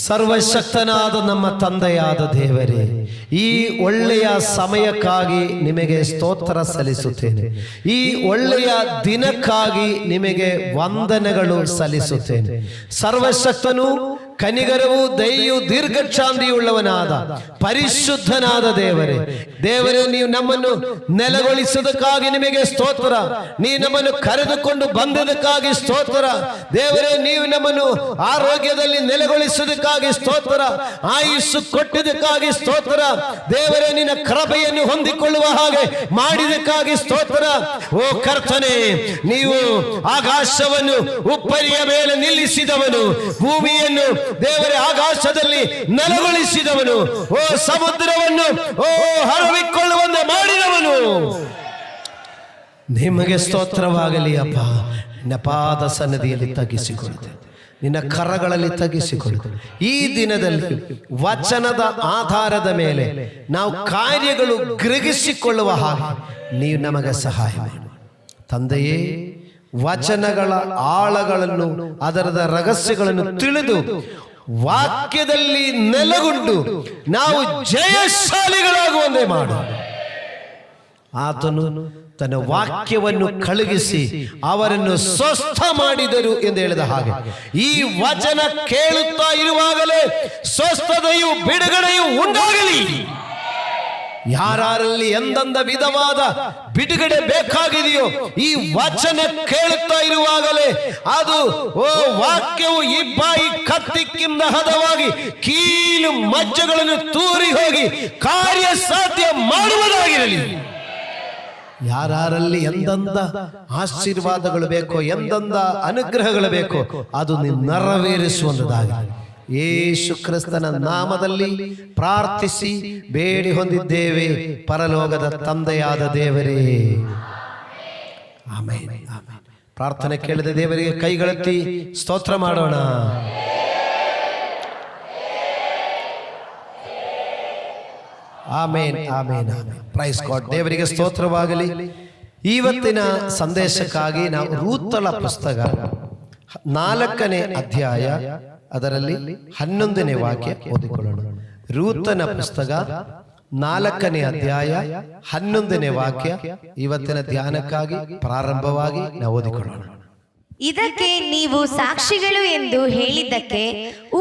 ಸರ್ವಶಕ್ತನಾದ ನಮ್ಮ ತಂದೆಯಾದ ದೇವರೇ, ಈ ಒಳ್ಳೆಯ ಸಮಯಕ್ಕಾಗಿ ನಿಮಗೆ ಸ್ತೋತ್ರ ಸಲ್ಲಿಸುತ್ತೇನೆ. ಈ ಒಳ್ಳೆಯ ದಿನಕ್ಕಾಗಿ ನಿಮಗೆ ವಂದನೆಗಳು ಸಲ್ಲಿಸುತ್ತೇನೆ. ಸರ್ವಶಕ್ತನು, ಕನಿಗರವು, ದಯೆಯು, ದೀರ್ಘಶಾಂತಿಯುಳ್ಳವನಾದ ಪರಿಶುದ್ಧನಾದ ದೇವರೇ, ನೀವು ನಮ್ಮನ್ನು ನೆಲೆಗೊಳಿಸುವುದಕ್ಕಾಗಿ ನಿಮಗೆ ಸ್ತೋತ್ರ. ನೀ ನಮ್ಮನ್ನು ಕರೆದುಕೊಂಡು ಬಂದದಕ್ಕಾಗಿ ಸ್ತೋತ್ರ. ದೇವರೇ, ನೀವು ನಮ್ಮನ್ನು ಆರೋಗ್ಯದಲ್ಲಿ ನೆಲೆಗೊಳಿಸುವುದಕ್ಕಾಗಿ ಸ್ತೋತ್ರ. ಆಯುಸ್ಸು ಕೊಟ್ಟಿದ್ದಕ್ಕಾಗಿ ಸ್ತೋತ್ರ. ದೇವರೇ, ನಿನ್ನ ಕೃಪೆಯನ್ನು ಹೊಂದಿಕೊಳ್ಳುವ ಹಾಗೆ ಮಾಡಿದಕ್ಕಾಗಿ ಸ್ತೋತ್ರ. ಓ ಕರ್ತನೇ, ನೀವು ಆಕಾಶವನ್ನು ಉಪ್ಪರಿಯ ಮೇಲೆ ನಿಲ್ಲಿಸಿದವನು, ಭೂಮಿಯನ್ನು ದೇವರೇ ಆಕಾಶದಲ್ಲಿ ನೆಲೆಗೊಳಿಸಿದವನು, ಓ ಸಮುದ್ರವನ್ನು ಹರವಿಕೊಳ್ಳುವಂತೆ ಮಾಡಿದವನು. ನಿಮಗೆ ಸ್ತೋತ್ರವಾಗಲಿ ಅಪ್ಪ. ನಿನ್ನ ಪಾದ ಸನ್ನಿಧಿಯಲ್ಲಿ ತಗ್ಗಿಸಿಕೊಳ್ಳುತ್ತೆ, ನಿನ್ನ ಕರಗಳಲ್ಲಿ ತಗ್ಗಿಸಿಕೊಳ್ಳುತ್ತೆ. ಈ ದಿನದಲ್ಲಿ ವಚನದ ಆಧಾರದ ಮೇಲೆ ನಾವು ಕಾರ್ಯಗಳು ಗ್ರಹಿಸಿಕೊಳ್ಳುವ ಹಾಗೆ ನೀವು ನಮಗೆ ಸಹಾಯ ಮಾಡಿ ತಂದೆಯೇ. ವಚನಗಳ ಆಳಗಳನ್ನು, ಅದರದ ರಹಸ್ಯಗಳನ್ನು ತಿಳಿದು ವಾಕ್ಯದಲ್ಲಿ ನೆಲೆಗೊಂಡು ನಾವು ಜಯಶಾಲಿಗಳಾಗುವಂತೆ ಮಾಡು. ಆತನು ತನ್ನ ವಾಕ್ಯವನ್ನು ಕಳುಹಿಸಿ ಅವರನ್ನು ಸ್ವಸ್ಥ ಮಾಡಿದರು ಎಂದು ಹೇಳಿದ ಹಾಗೆ ಈ ವಚನ ಕೇಳುತ್ತಾ ಇರುವಾಗಲೇ ಸ್ವಸ್ಥತೆಯು ಬಿಡುಗಡೆಯು ಉಂಟಾಗಲಿ. ಯಾರಲ್ಲಿ ಎಂದಂದ ವಿಧವಾದ ಬಿಡುಗಡೆ ಬೇಕಾಗಿದೆಯೋ ಈ ವಚನ ಕೇಳುತ್ತಾ ಇರುವಾಗಲೇ ಅದು ವಾಕ್ಯವು ಇಬ್ಬಾಯಿ ಕತ್ತಿಕ್ಕಿಂದ ಹದವಾಗಿ ಕೀಲು ಮಜ್ಜೆಗಳನ್ನು ತೂರಿ ಹೋಗಿ ಕಾರ್ಯ ಸಾಧ್ಯ ಮಾಡುವುದಾಗಿರಲಿ. ಯಾರಲ್ಲಿ ಎಂದಂದ ಆಶೀರ್ವಾದಗಳು ಬೇಕೋ, ಎಂದಂದ ಅನುಗ್ರಹಗಳು ಬೇಕೋ, ಅದು ನೆರವೇರಿಸುವಂತದಾಗಲಿ. ಯೇಸು ಕ್ರಿಸ್ತನ ನಾಮದಲ್ಲಿ ಪ್ರಾರ್ಥಿಸಿ ಬೇಡಿ ಹೊಂದಿದ್ದೇವೆ ಪರಲೋಕದ ತಂದೆಯಾದ ದೇವರೇ, ಆಮೆನ್. ಪ್ರಾರ್ಥನೆ ಕೇಳಿದ ದೇವರಿಗೆ ಕೈಗಳೆತ್ತಿ ಸ್ತೋತ್ರ ಮಾಡೋಣ. Amen, amen, amen. Praise God. ದೇವರಿಗೆ ಸ್ತೋತ್ರವಾಗಲಿ. ಇವತ್ತಿನ ಸಂದೇಶಕ್ಕಾಗಿ ನಾವು ರೂತಳ ಪುಸ್ತಕ 4ನೇ ಅಧ್ಯಾಯ ಅದರಲ್ಲಿ 11ನೇ ವಾಕ್ಯ ಓದಿಕೊಳ್ಳೋಣ. ರೂತನ ಪುಸ್ತಕ 4ನೇ ಅಧ್ಯಾಯ 11ನೇ ವಾಕ್ಯ ಇವತ್ತಿನ ಧ್ಯಾನಕ್ಕಾಗಿ ಪ್ರಾರಂಭವಾಗಿ ನಾವು ಓದಿಕೊಳ್ಳೋಣ. ಇದಕ್ಕೆ ನೀವು ಸಾಕ್ಷಿಗಳು ಎಂದು ಹೇಳಿದ್ದಕ್ಕೆ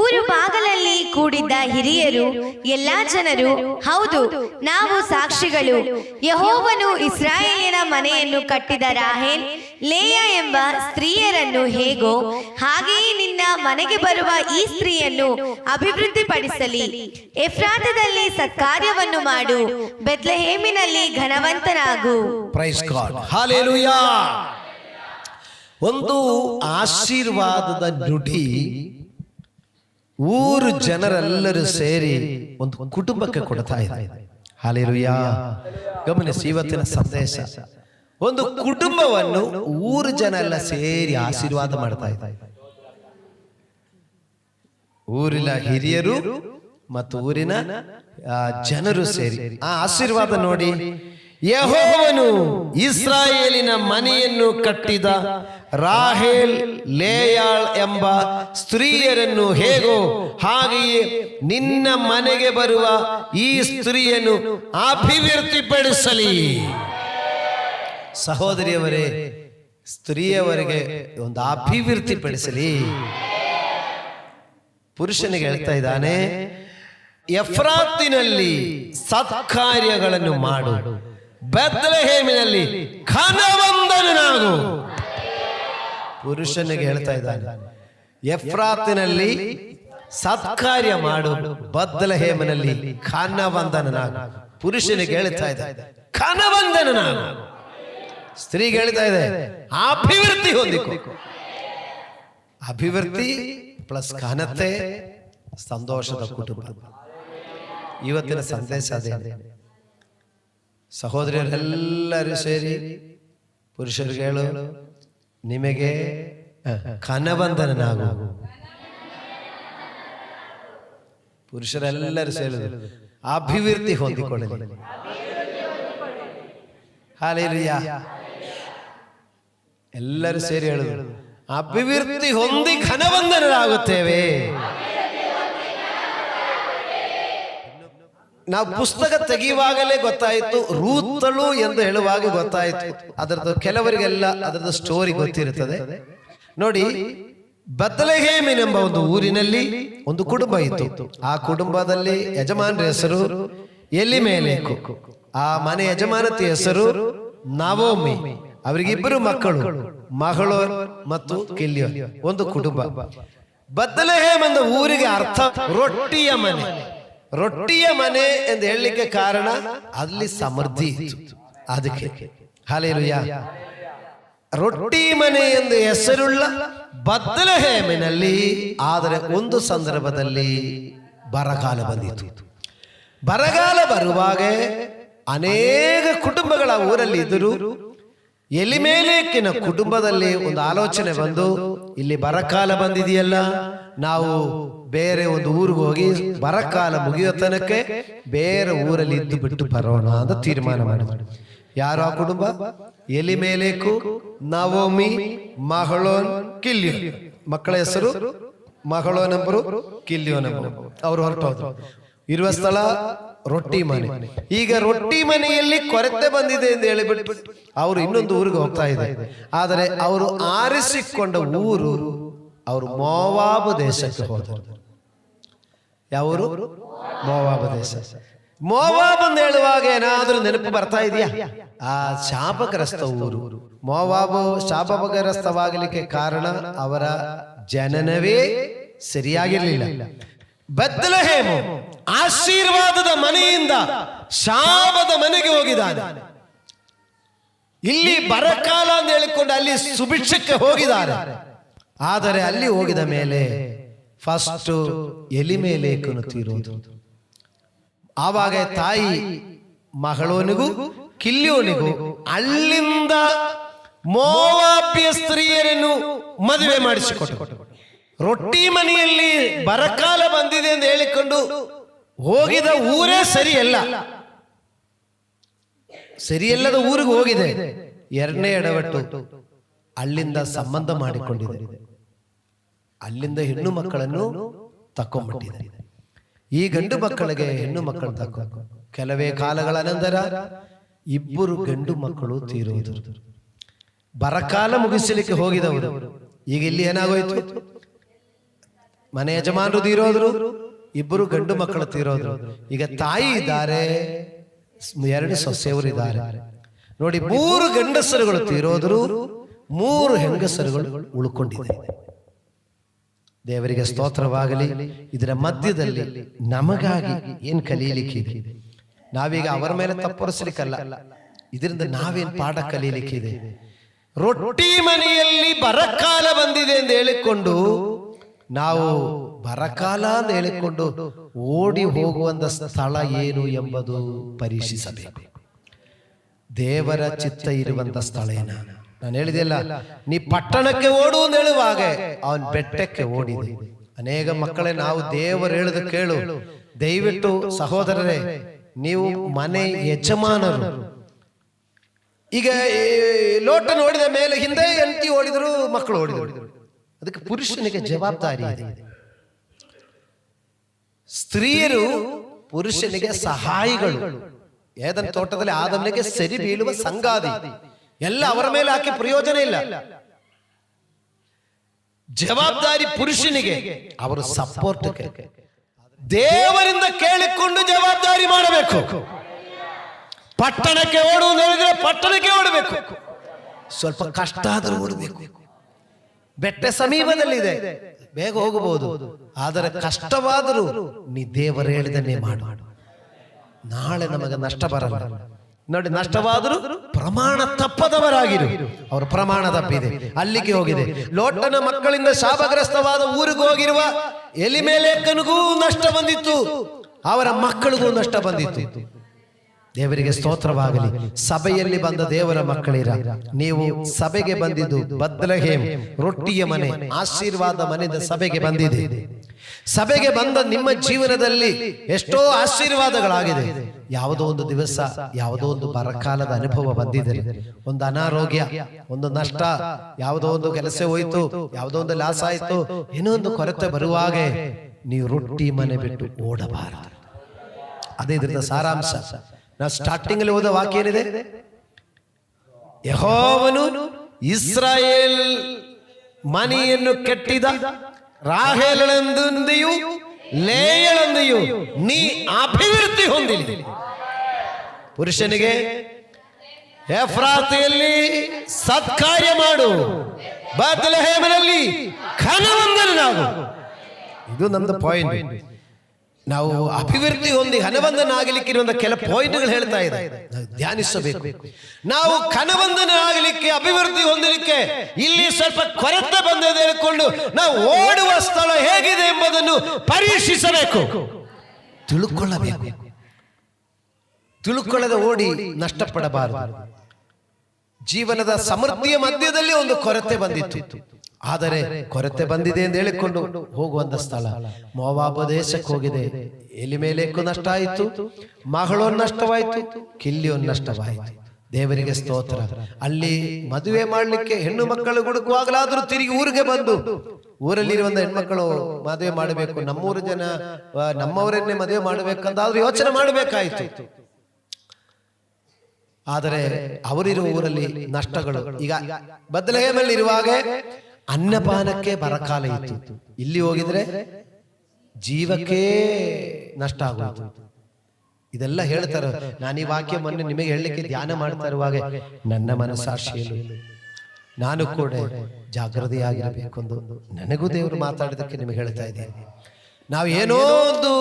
ಊರು ಬಾಗಲಲ್ಲಿ ಕೂಡಿದ್ದ ಹಿರಿಯರು ಎಲ್ಲಾ ಜನರು, ಹೌದು, ನಾವು ಸಾಕ್ಷಿಗಳು. ಯೆಹೋವನು ಇಸ್ರಾಯೇಲಿನ ಮನೆಯನ್ನು ಕಟ್ಟಿದ ರಾಹೇಲ್, ಲೇಯಾ ಎಂಬ ಸ್ತ್ರೀಯರನ್ನು ಹೇಗೋ ಹಾಗೆಯೇ ನಿನ್ನ ಮನೆಗೆ ಬರುವ ಈ ಸ್ತ್ರೀಯನ್ನು ಅಭಿವೃದ್ಧಿಪಡಿಸಲಿ. ಎಫ್ರಾತದಲ್ಲಿ ಸತ್ಕಾರ್ಯವನ್ನು ಮಾಡು, ಬೆತ್ಲೆಹೇಮಿನಲ್ಲಿ ಘನವಂತನಾಗು. Praise God, hallelujah. ಒಂದು ಆಶೀರ್ವಾದದ ನುಡಿ ಊರು ಜನರೆಲ್ಲರೂ ಸೇರಿ ಒಂದು ಕುಟುಂಬಕ್ಕೆ ಕೊಡ್ತಾ ಇದೆ. ಹಲ್ಲೆಲೂಯಾ. ಗಮನಿಸಿ ಇವತ್ತಿನ ಸಂದೇಶ. ಒಂದು ಕುಟುಂಬವನ್ನು ಊರು ಜನ ಎಲ್ಲ ಸೇರಿ ಆಶೀರ್ವಾದ ಮಾಡ್ತಾ ಇದೆ. ಊರಿನ ಹಿರಿಯರು ಮತ್ತು ಊರಿನ ಜನರು ಸೇರಿ ಆ ಆಶೀರ್ವಾದ ನೋಡಿ. ಯೆಹೋವನು ಇಸ್ರಾಯೇಲಿನ ಮನೆಯನ್ನು ಕಟ್ಟಿದ ರಾಹೇಲ್, ಲೇಯಾಳ್ ಎಂಬ ಸ್ತ್ರೀಯರನ್ನು ಹೇಗೋ ಹಾಗೆಯೇ ನಿನ್ನ ಮನೆಗೆ ಬರುವ ಈ ಸ್ತ್ರೀಯನ್ನು ಅಭಿವೃದ್ಧಿಪಡಿಸಲಿ. ಸಹೋದರಿಯವರೇ, ಸ್ತ್ರೀಯವರಿಗೆ ಒಂದು ಅಭಿವೃದ್ಧಿಪಡಿಸಲಿ. ಪುರುಷನಿಗೆ ಹೇಳ್ತಾ ಇದ್ದಾನೆ, ಎಫ್ರಾತಿನಲ್ಲಿ ಸತ್ಕಾರ್ಯಗಳನ್ನು ಮಾಡು, ಬೆತ್ಲೆಹೇಮಿನಲ್ಲಿ ಘನವಂತನಾಗು. ಪುರುಷನಿಗೆ ಹೇಳ್ತಾ ಇದ್ದಾನೆ, ಎಫ್ರಾತಿನಲ್ಲಿ ಸತ್ಕಾರ್ಯ ಮಾಡು, ಬೆತ್ಲೆಹೇಮಿನಲ್ಲಿ ಘನವಂತನಾಗು. ಪುರುಷನಿಗೆ ಹೇಳ್ತಾ ಇದ್ದಾನೆ ಘನವಂತನಾಗು. ಸ್ತ್ರೀಗೆ ಹೇಳ್ತಾ ಇದೆ ಅಭಿವೃದ್ಧಿ ಹೊಂದಿಕೊ. ಅಭಿವೃದ್ಧಿ ಪ್ಲಸ್ ಘನತೆ, ಸಂತೋಷದ ಕುಟುಂಬ. ಇವತ್ತಿನ ಸಂದೇಶ ಅದೇ. ಸಹೋದರಿಯರೆಲ್ಲರೂ ಸೇರಿ ಪುರುಷರಿಗೆ ಹೇಳು, ನಿಮಗೆ ಘನವಂತನಾಗು. ಪುರುಷರೆಲ್ಲರೂ ಸೇರಿ ಅಭಿವೃದ್ಧಿ ಹೊಂದಿಕೊಳ್ಳಲಿ. ಹಲ್ಲೆಲೂಯಾ. ಎಲ್ಲರೂ ಸೇರಿ ಹೇಳುದು, ಅಭಿವೃದ್ಧಿ ಹೊಂದಿ ಘನವಂತರಾಗುತ್ತೇವೆ. ನಾವು ಪುಸ್ತಕ ತೆಗೆಯುವಾಗಲೇ ಗೊತ್ತಾಯಿತು, ರೂತಳು ಎಂದು ಹೇಳುವಾಗ ಗೊತ್ತಾಯಿತು. ಅದರದ್ದು ಕೆಲವರಿಗೆಲ್ಲ ಅದರದ್ದು ಸ್ಟೋರಿ ಗೊತ್ತಿರುತ್ತದೆ. ನೋಡಿ, ಬೆತ್ಲೆಹೇಮಿನೆಂಬ ಒಂದು ಊರಿನಲ್ಲಿ ಒಂದು ಕುಟುಂಬ ಇತ್ತು. ಆ ಕುಟುಂಬದಲ್ಲಿ ಯಜಮಾನರ ಹೆಸರು ಎಲಿಮೆಲೇಕು, ಆ ಮನೆ ಯಜಮಾನತಿ ಹೆಸರು ನವೋಮಿ. ಅವರಿಗಿಬ್ಬರು ಮಕ್ಕಳು, ಮಗಳು ಮತ್ತು ಕಿಲ್ಯೋನ್. ಒಂದು ಕುಟುಂಬ. ಬೆತ್ಲೆಹೇಮ್ ಎಂದ ಊರಿಗೆ ಅರ್ಥ ರೊಟ್ಟಿಯ ಮನೆ. ರೊಟ್ಟಿಯ ಮನೆ ಎಂದು ಹೇಳಲಿಕ್ಕೆ ಕಾರಣ ಅಲ್ಲಿ ಸಮೃದ್ಧಿ ಇತ್ತು. ಅದಕ್ಕೆ ಹಲ್ಲೆಲೂಯಾ. ರೊಟ್ಟಿ ಮನೆ ಎಂದು ಹೆಸರುಳ್ಳ ಬೆತ್ಲೆಹೇಮಿನಲ್ಲಿ ಆದರೆ ಒಂದು ಸಂದರ್ಭದಲ್ಲಿ ಬರಗಾಲ ಬಂದಿತು. ಬರಗಾಲ ಬರುವಾಗ ಅನೇಕ ಕುಟುಂಬಗಳ ಊರಲ್ಲಿ ಇದ್ದರು. ಎಲಿಮೆಲೇಕಿನ ಕುಟುಂಬದಲ್ಲಿ ಒಂದು ಆಲೋಚನೆ ಬಂದು, ಇಲ್ಲಿ ಬರಕಾಲ ಬಂದಿದೆಯಲ್ಲ, ನಾವು ಬೇರೆ ಒಂದು ಊರಿಗೆ ಹೋಗಿ ಬರಕಾಲ ಮುಗಿಯೋ ತನಕ ಬೇರೆ ಊರಲ್ಲಿ ಇದ್ದು ಬಿಟ್ಟು ಬರೋಣ ಅಂತ ತೀರ್ಮಾನ ಮಾಡಿದ್ರು. ಯಾರು ಆ ಕುಟುಂಬ? ಎಲಿಮೆಲೇಕು, ನವೋಮಿ, ಮಹಳೋನ್, ಕಿಲ್ಯೋನ್. ಮಕ್ಕಳ ಹೆಸರು ಮಹಳೋನೊಬ್ಬರು, ಕಿಲ್ಯೋನೊಬ್ಬರು. ಅವರು ಹೊರಟೋದ್ರು. ಇರುವ ಸ್ಥಳ ರೊಟ್ಟಿ ಮನೆ. ಈಗ ರೊಟ್ಟಿ ಮನೆಯಲ್ಲಿ ಕೊರತೆ ಬಂದಿದೆ ಎಂದು ಹೇಳಿಬಿಟ್ಟು ಅವರು ಇನ್ನೊಂದು ಊರಿಗೆ ಹೋಗ್ತಾ ಇದ್ದಾರೆ. ಆದರೆ ಅವರು ಆರಿಸಿಕೊಂಡ ಊರು, ಅವರು ಮೋವಾಬ್ ದೇಶಕ್ಕೆ ಹೋದರು. ಯಾವ ಊರು? ಮೋವಾಬ್ ದೇಶ. ಮೋವಾಬ್ ಅಂತ ಹೇಳುವಾಗ ಏನಾದ್ರೂ ನೆನಪು ಬರ್ತಾ ಇದೆಯಾ? ಆ ಶಾಪಗ್ರಸ್ತ ಊರು. ಮೋವಾಬ್ ಶಾಪಗ್ರಸ್ತವಾಗಲಿಕ್ಕೆ ಕಾರಣ ಅವರ ಜನನವೇ ಸರಿಯಾಗಿರಲಿಲ್ಲ. ಬೆತ್ಲೆಹೇಮು ಆಶೀರ್ವಾದದ ಮನೆಯಿಂದ ಶಾಪದ ಮನೆಗೆ ಹೋಗಿದ್ದಾನೆ. ಇಲ್ಲಿ ಬರಕಾಲ ಅಂತ ಹೇಳಿಕೊಂಡು ಅಲ್ಲಿ ಸುಭಿಕ್ಷಕ್ಕೆ ಹೋಗಿದ್ದಾರೆ. ಆದರೆ ಅಲ್ಲಿ ಹೋಗಿದ ಮೇಲೆ ಫಸ್ಟ್ ಎಲಿಮೆಲೇಕನು ತೀರೋದು. ಆವಾಗ ತಾಯಿ ಮಗಳೋನಿಗೂ ಕಿಲ್ಯೋನಿಗೂ ಅಲ್ಲಿಂದ ಮೋವಾಬ್ಯ ಸ್ತ್ರೀಯರನ್ನು ಮದುವೆ ಮಾಡಿಸಿಕೊಟ್ಟು, ರೊಟ್ಟಿ ಮನೆಯಲ್ಲಿ ಬರಕಾಲ ಬಂದಿದೆ ಎಂದು ಹೇಳಿಕೊಂಡು ಹೋಗಿದ ಊರೇ ಸರಿಯಲ್ಲದ ಊರಿಗೆ ಹೋಗಿದೆ. ಎರಡನೇ ಎಡವಟ್ಟು ಅಲ್ಲಿಂದ ಸಂಬಂಧ ಮಾಡಿಕೊಂಡಿದೆ. ಅಲ್ಲಿಂದ ಹೆಣ್ಣು ಮಕ್ಕಳನ್ನು ತಕ್ಕೊಂಡ್ಬಿಟ್ಟಿದೆ. ಈ ಗಂಡು ಮಕ್ಕಳಿಗೆ ಹೆಣ್ಣು ಮಕ್ಕಳು ತಕ್ಕೊಂಡು ಕೆಲವೇ ಕಾಲಗಳ ನಂತರ ಇಬ್ಬರು ಗಂಡು ಮಕ್ಕಳು ತೀರೋದು. ಬರಕಾಲ ಮುಗಿಸಲಿಕ್ಕೆ ಹೋಗಿದವರು. ಈಗ ಇಲ್ಲಿ ಏನಾಗೋಯ್ತು? ಮನೆ ಯಜಮಾನರು ತೀರೋದ್ರು, ಇಬ್ಬರು ಗಂಡು ಮಕ್ಕಳು ತೀರೋದ್ರು. ಈಗ ತಾಯಿ ಇದ್ದಾರೆ, ಎರಡು ಸೊಸೆಯವರು ಇದ್ದಾರೆ. ನೋಡಿ, 3 ಗಂಡಸರುಗಳು ತೀರೋದ್ರು, 3 ಹೆಂಗಸರುಗಳು ಉಳ್ಕೊಂಡಿದೆ. ದೇವರಿಗೆ ಸ್ತೋತ್ರವಾಗಲಿ. ಇದರ ಮಧ್ಯದಲ್ಲಿ ನಮಗಾಗಿ ಏನ್ ಕಲಿಯಲಿಕ್ಕಿದೆ? ನಾವೀಗ ಅವರ ಮೇಲೆ ತಪ್ಪೊರಿಸಲಿಕ್ಕಲ್ಲ, ಇದರಿಂದ ನಾವೇನ್ ಪಾಠ ಕಲಿಯಲಿಕ್ಕಿದೆ? ರೊಟ್ಟಿ ಮನೆಯಲ್ಲಿ ಬರಕಾಲ ಬಂದಿದೆ ಎಂದು ಹೇಳಿಕೊಂಡು ನಾವು ಬರಕಾಲ ಅಂತ ಹೇಳಿಕೊಂಡು ಓಡಿ ಹೋಗುವಂತ ಸ್ಥಳ ಏನು ಎಂಬುದು ಪರೀಕ್ಷಿಸಬೇಕು. ದೇವರ ಚಿತ್ತ ಇರುವಂತ ಸ್ಥಳ ಏನ? ನಾನು ಹೇಳಿದೆಲ್ಲ, ನೀ ಪಟ್ಟಣಕ್ಕೆ ಓಡು ಅಂತ ಹೇಳುವಾಗ ಅವನ್ ಬೆಟ್ಟಕ್ಕೆ ಓಡಿದೆ. ಅನೇಕ ಮಕ್ಕಳೇ, ನಾವು ದೇವರು ಹೇಳುದು ಕೇಳು. ದಯವಿಟ್ಟು ಸಹೋದರರೇ, ನೀವು ಮನೆ ಯಜಮಾನರು. ಈಗ ಲೋಟ ನೋಡಿದ ಮೇಲೆ ಹಿಂದೆ ಹೆಂಡತಿ ಓಡಿದ್ರು, ಮಕ್ಕಳು ಓಡಿದ್ರು. ಅದಕ್ಕೆ ಪುರುಷನಿಗೆ ಜವಾಬ್ದಾರಿ ಇದೆ. ಸ್ತ್ರೀಯರು ಪುರುಷನಿಗೆ ಸಹಾಯಿಗಳು. ಏದನ್ ತೋಟದಲ್ಲಿ ಆದವನಿಗೆ ಸರಿ ಬೀಳುವ ಸಂಗಾದಿ. ಎಲ್ಲ ಅವರ ಮೇಲೆ ಹಾಕಿ ಪ್ರಯೋಜನ ಇಲ್ಲ. ಜವಾಬ್ದಾರಿ ಪುರುಷನಿಗೆ, ಅವರು ಸಪೋರ್ಟ್. ದೇವರಿಂದ ಕೇಳಿಕೊಂಡು ಜವಾಬ್ದಾರಿ ಮಾಡಬೇಕು. ಪಟ್ಟಣಕ್ಕೆ ಓಡು ಹೇಳಿದ್ರೆ ಪಟ್ಟಣಕ್ಕೆ ಓಡಬೇಕು. ಸ್ವಲ್ಪ ಕಷ್ಟ ಆದರೂ ಓಡಬೇಕು. ಬೆಟ್ಟ ಸಮೀಪದಲ್ಲಿದೆ, ಬೇಗ ಹೋಗಬಹುದು. ಆದರೆ ಕಷ್ಟವಾದರೂ ನೀ ದೇವರು ಹೇಳಿದನ್ನೇ ಮಾಡು. ನಾಳೆ ನಮಗೆ ನಷ್ಟ ಬರಲ್ಲ. ನೋಡಿ, ನಷ್ಟವಾದರೂ ಪ್ರಮಾಣ ತಪ್ಪದವರಾಗಿರು. ಅವರು ಪ್ರಮಾಣ ತಪ್ಪಿದೆ, ಅಲ್ಲಿಗೆ ಹೋಗಿದೆ. ಲೋಟನ ಮಕ್ಕಳಿಂದ ಶಾಪಗ್ರಸ್ತವಾದ ಊರಿಗೆ ಹೋಗಿರುವ ಎಲಿಮೆಲೇಕನಿಗೂ ನಷ್ಟ ಬಂದಿತ್ತು, ಅವರ ಮಕ್ಕಳಿಗೂ ನಷ್ಟ ಬಂದಿತ್ತು. ದೇವರಿಗೆ ಸ್ತೋತ್ರವಾಗಲಿ. ಸಭೆಯಲ್ಲಿ ಬಂದ ದೇವರ ಮಕ್ಕಳಿರ, ನೀವು ಸಭೆಗೆ ಬಂದಿದ್ದು ಬೆತ್ಲೆಹೇಮ್ ರೊಟ್ಟಿಯ ಮನೆ, ಆಶೀರ್ವಾದ ಮನೆಯಿಂದ ಸಭೆಗೆ ಬಂದಿದೆ. ಸಭೆಗೆ ಬಂದ ನಿಮ್ಮ ಜೀವನದಲ್ಲಿ ಎಷ್ಟೋ ಆಶೀರ್ವಾದಗಳಾಗಿದೆ. ಯಾವುದೋ ಒಂದು ದಿವಸ ಯಾವುದೋ ಒಂದು ಬರಕಾಲದ ಅನುಭವ ಬಂದಿದೆ, ಒಂದು ಅನಾರೋಗ್ಯ, ಒಂದು ನಷ್ಟ, ಯಾವುದೋ ಒಂದು ಕೆಲಸ ಹೋಯ್ತು, ಯಾವುದೋ ಒಂದು ಲಾಸ್ ಆಯ್ತು, ಏನೋ ಒಂದು ಕೊರತೆ ಬರುವಾಗ ನೀವು ರೊಟ್ಟಿ ಮನೆ ಬಿಟ್ಟು ಓಡಬಾರದು. ಅದೇ ಇದರದ ಸಾರಾಂಶ. ನಾವು ಸ್ಟಾರ್ಟಿಂಗ್ ಅಲ್ಲಿ ಓದೋ ವಾಕ್ಯ ಏನಿದೆ? ಯೆಹೋವನು ಇಸ್ರಾಯೇಲ್ ಮನೆಯನ್ನು ಕೆಟ್ಟಿದ ರಾಹೇಲಳಂದೆಯೂ ಲೇಯಳಂದೆಯೂ ನೀ ಅಭಿವೃದ್ಧಿ ಹೊಂದಿಲಿ. ಪುರುಷನಿಗೆ ಎಫ್ರಾತಿಯಲ್ಲಿ ಸತ್ಕಾರ್ಯ ಮಾಡು, ಬೇತ್ಲೆಹೇಮಿನಲ್ಲಿ ಘನವಂದನಾಗು. ಇದು ನಮ್ದು ಪಾಯಿಂಟ್. ನಾವು ಅಭಿವೃದ್ಧಿ ಹೊಂದಿ ಘನವಂದನಾಗಲಿಕ್ಕೆ ಇರುವಂತ ಕೆಲ ಪಾಯಿಂಟ್ಗಳು ಹೇಳ್ತಾ ಇದೆ, ಧ್ಯಾನಿಸಬೇಕು. ನಾವು ಘನವಂದನಾಗಲಿಕ್ಕೆ, ಅಭಿವೃದ್ಧಿ ಹೊಂದಲಿಕ್ಕೆ ಇಲ್ಲಿ ಸ್ವಲ್ಪ ಕೊರತೆ ಬಂದಿದೆ ಹೇಳಿಕೊಂಡು ನಾವು ಓಡುವ ಸ್ಥಳ ಹೇಗಿದೆ ಎಂಬುದನ್ನು ಪರೀಕ್ಷಿಸಬೇಕು, ತಿಳುಕೊಳ್ಳಬೇಕು. ತಿಳುಕೊಳ್ಳದೆ ಓಡಿ ನಷ್ಟಪಡಬಾರದು. ಜೀವನದ ಸಮೃದ್ಧಿಯ ಮಧ್ಯದಲ್ಲಿ ಒಂದು ಕೊರತೆ ಬಂದಿತ್ತು, ಆದರೆ ಕೊರತೆ ಬಂದಿದೆ ಎಂದು ಹೇಳಿಕೊಂಡು ಹೋಗುವಂತ ಸ್ಥಳ ಮೋವಾಬ ದೇಶಕ್ಕೆ ಹೋಗಿದೆ. ಎಲಿಮೇಲೆಕ್ಕೂ ನಷ್ಟ ಆಯಿತು, ಮಗಳೊಂದು ನಷ್ಟವಾಯಿತು, ಕಿಲ್ಲಿಯೊಂದು ನಷ್ಟವಾಯಿತು. ದೇವರಿಗೆ ಸ್ತೋತ್ರ. ಅಲ್ಲಿ ಮದುವೆ ಮಾಡಲಿಕ್ಕೆ ಹೆಣ್ಣು ಮಕ್ಕಳು ಹುಡುಕುವಾಗಲಾದ್ರೂ ತಿರುಗಿ ಊರಿಗೆ ಬಂದು ಊರಲ್ಲಿರುವಂತ ಹೆಣ್ಮಕ್ಕಳು ಮದುವೆ ಮಾಡಬೇಕು, ನಮ್ಮೂರು ಜನ ನಮ್ಮವರನ್ನೇ ಮದುವೆ ಮಾಡಬೇಕಂತಾದ್ರೂ ಯೋಚನೆ ಮಾಡಬೇಕಾಯಿತು. ಆದರೆ ಅವರಿರುವ ಊರಲ್ಲಿ ನಷ್ಟಗಳು. ಈಗ ಬೇತ್ಲೆಹೇಮಲ್ಲಿ ಇರುವಾಗ ಅನ್ನಪಾನಕ್ಕೆ ಬರಕಾಲ ಇತ್ತು, ಇಲ್ಲಿ ಹೋಗಿದ್ರೆ ಜೀವಕ್ಕೆ ನಷ್ಟ ಆಗೋದು. ಇದೆಲ್ಲ ಹೇಳ್ತಾರೆ. ನಾನು ಈ ವಾಕ್ಯ ಮೊನ್ನೆ ನಿಮಗೆ ಹೇಳಲಿಕ್ಕೆ ಧ್ಯಾನ ಮಾಡ್ತಾ ಇರುವಾಗ ನನ್ನ ಮನಸ್ಸಾಕ್ಷಿಯಲ್ಲಿ ನಾನು ಕೂಡ ಜಾಗೃತಿಯಾಗಿರಬೇಕೆಂದು ನನಗೂ ದೇವರು ಮಾತಾಡಿದಕ್ಕೆ ನಿಮಗೆ ಹೇಳ್ತಾ ಇದ್ದೇನೆ. ನಾವು ಏನೋ ಒಂದು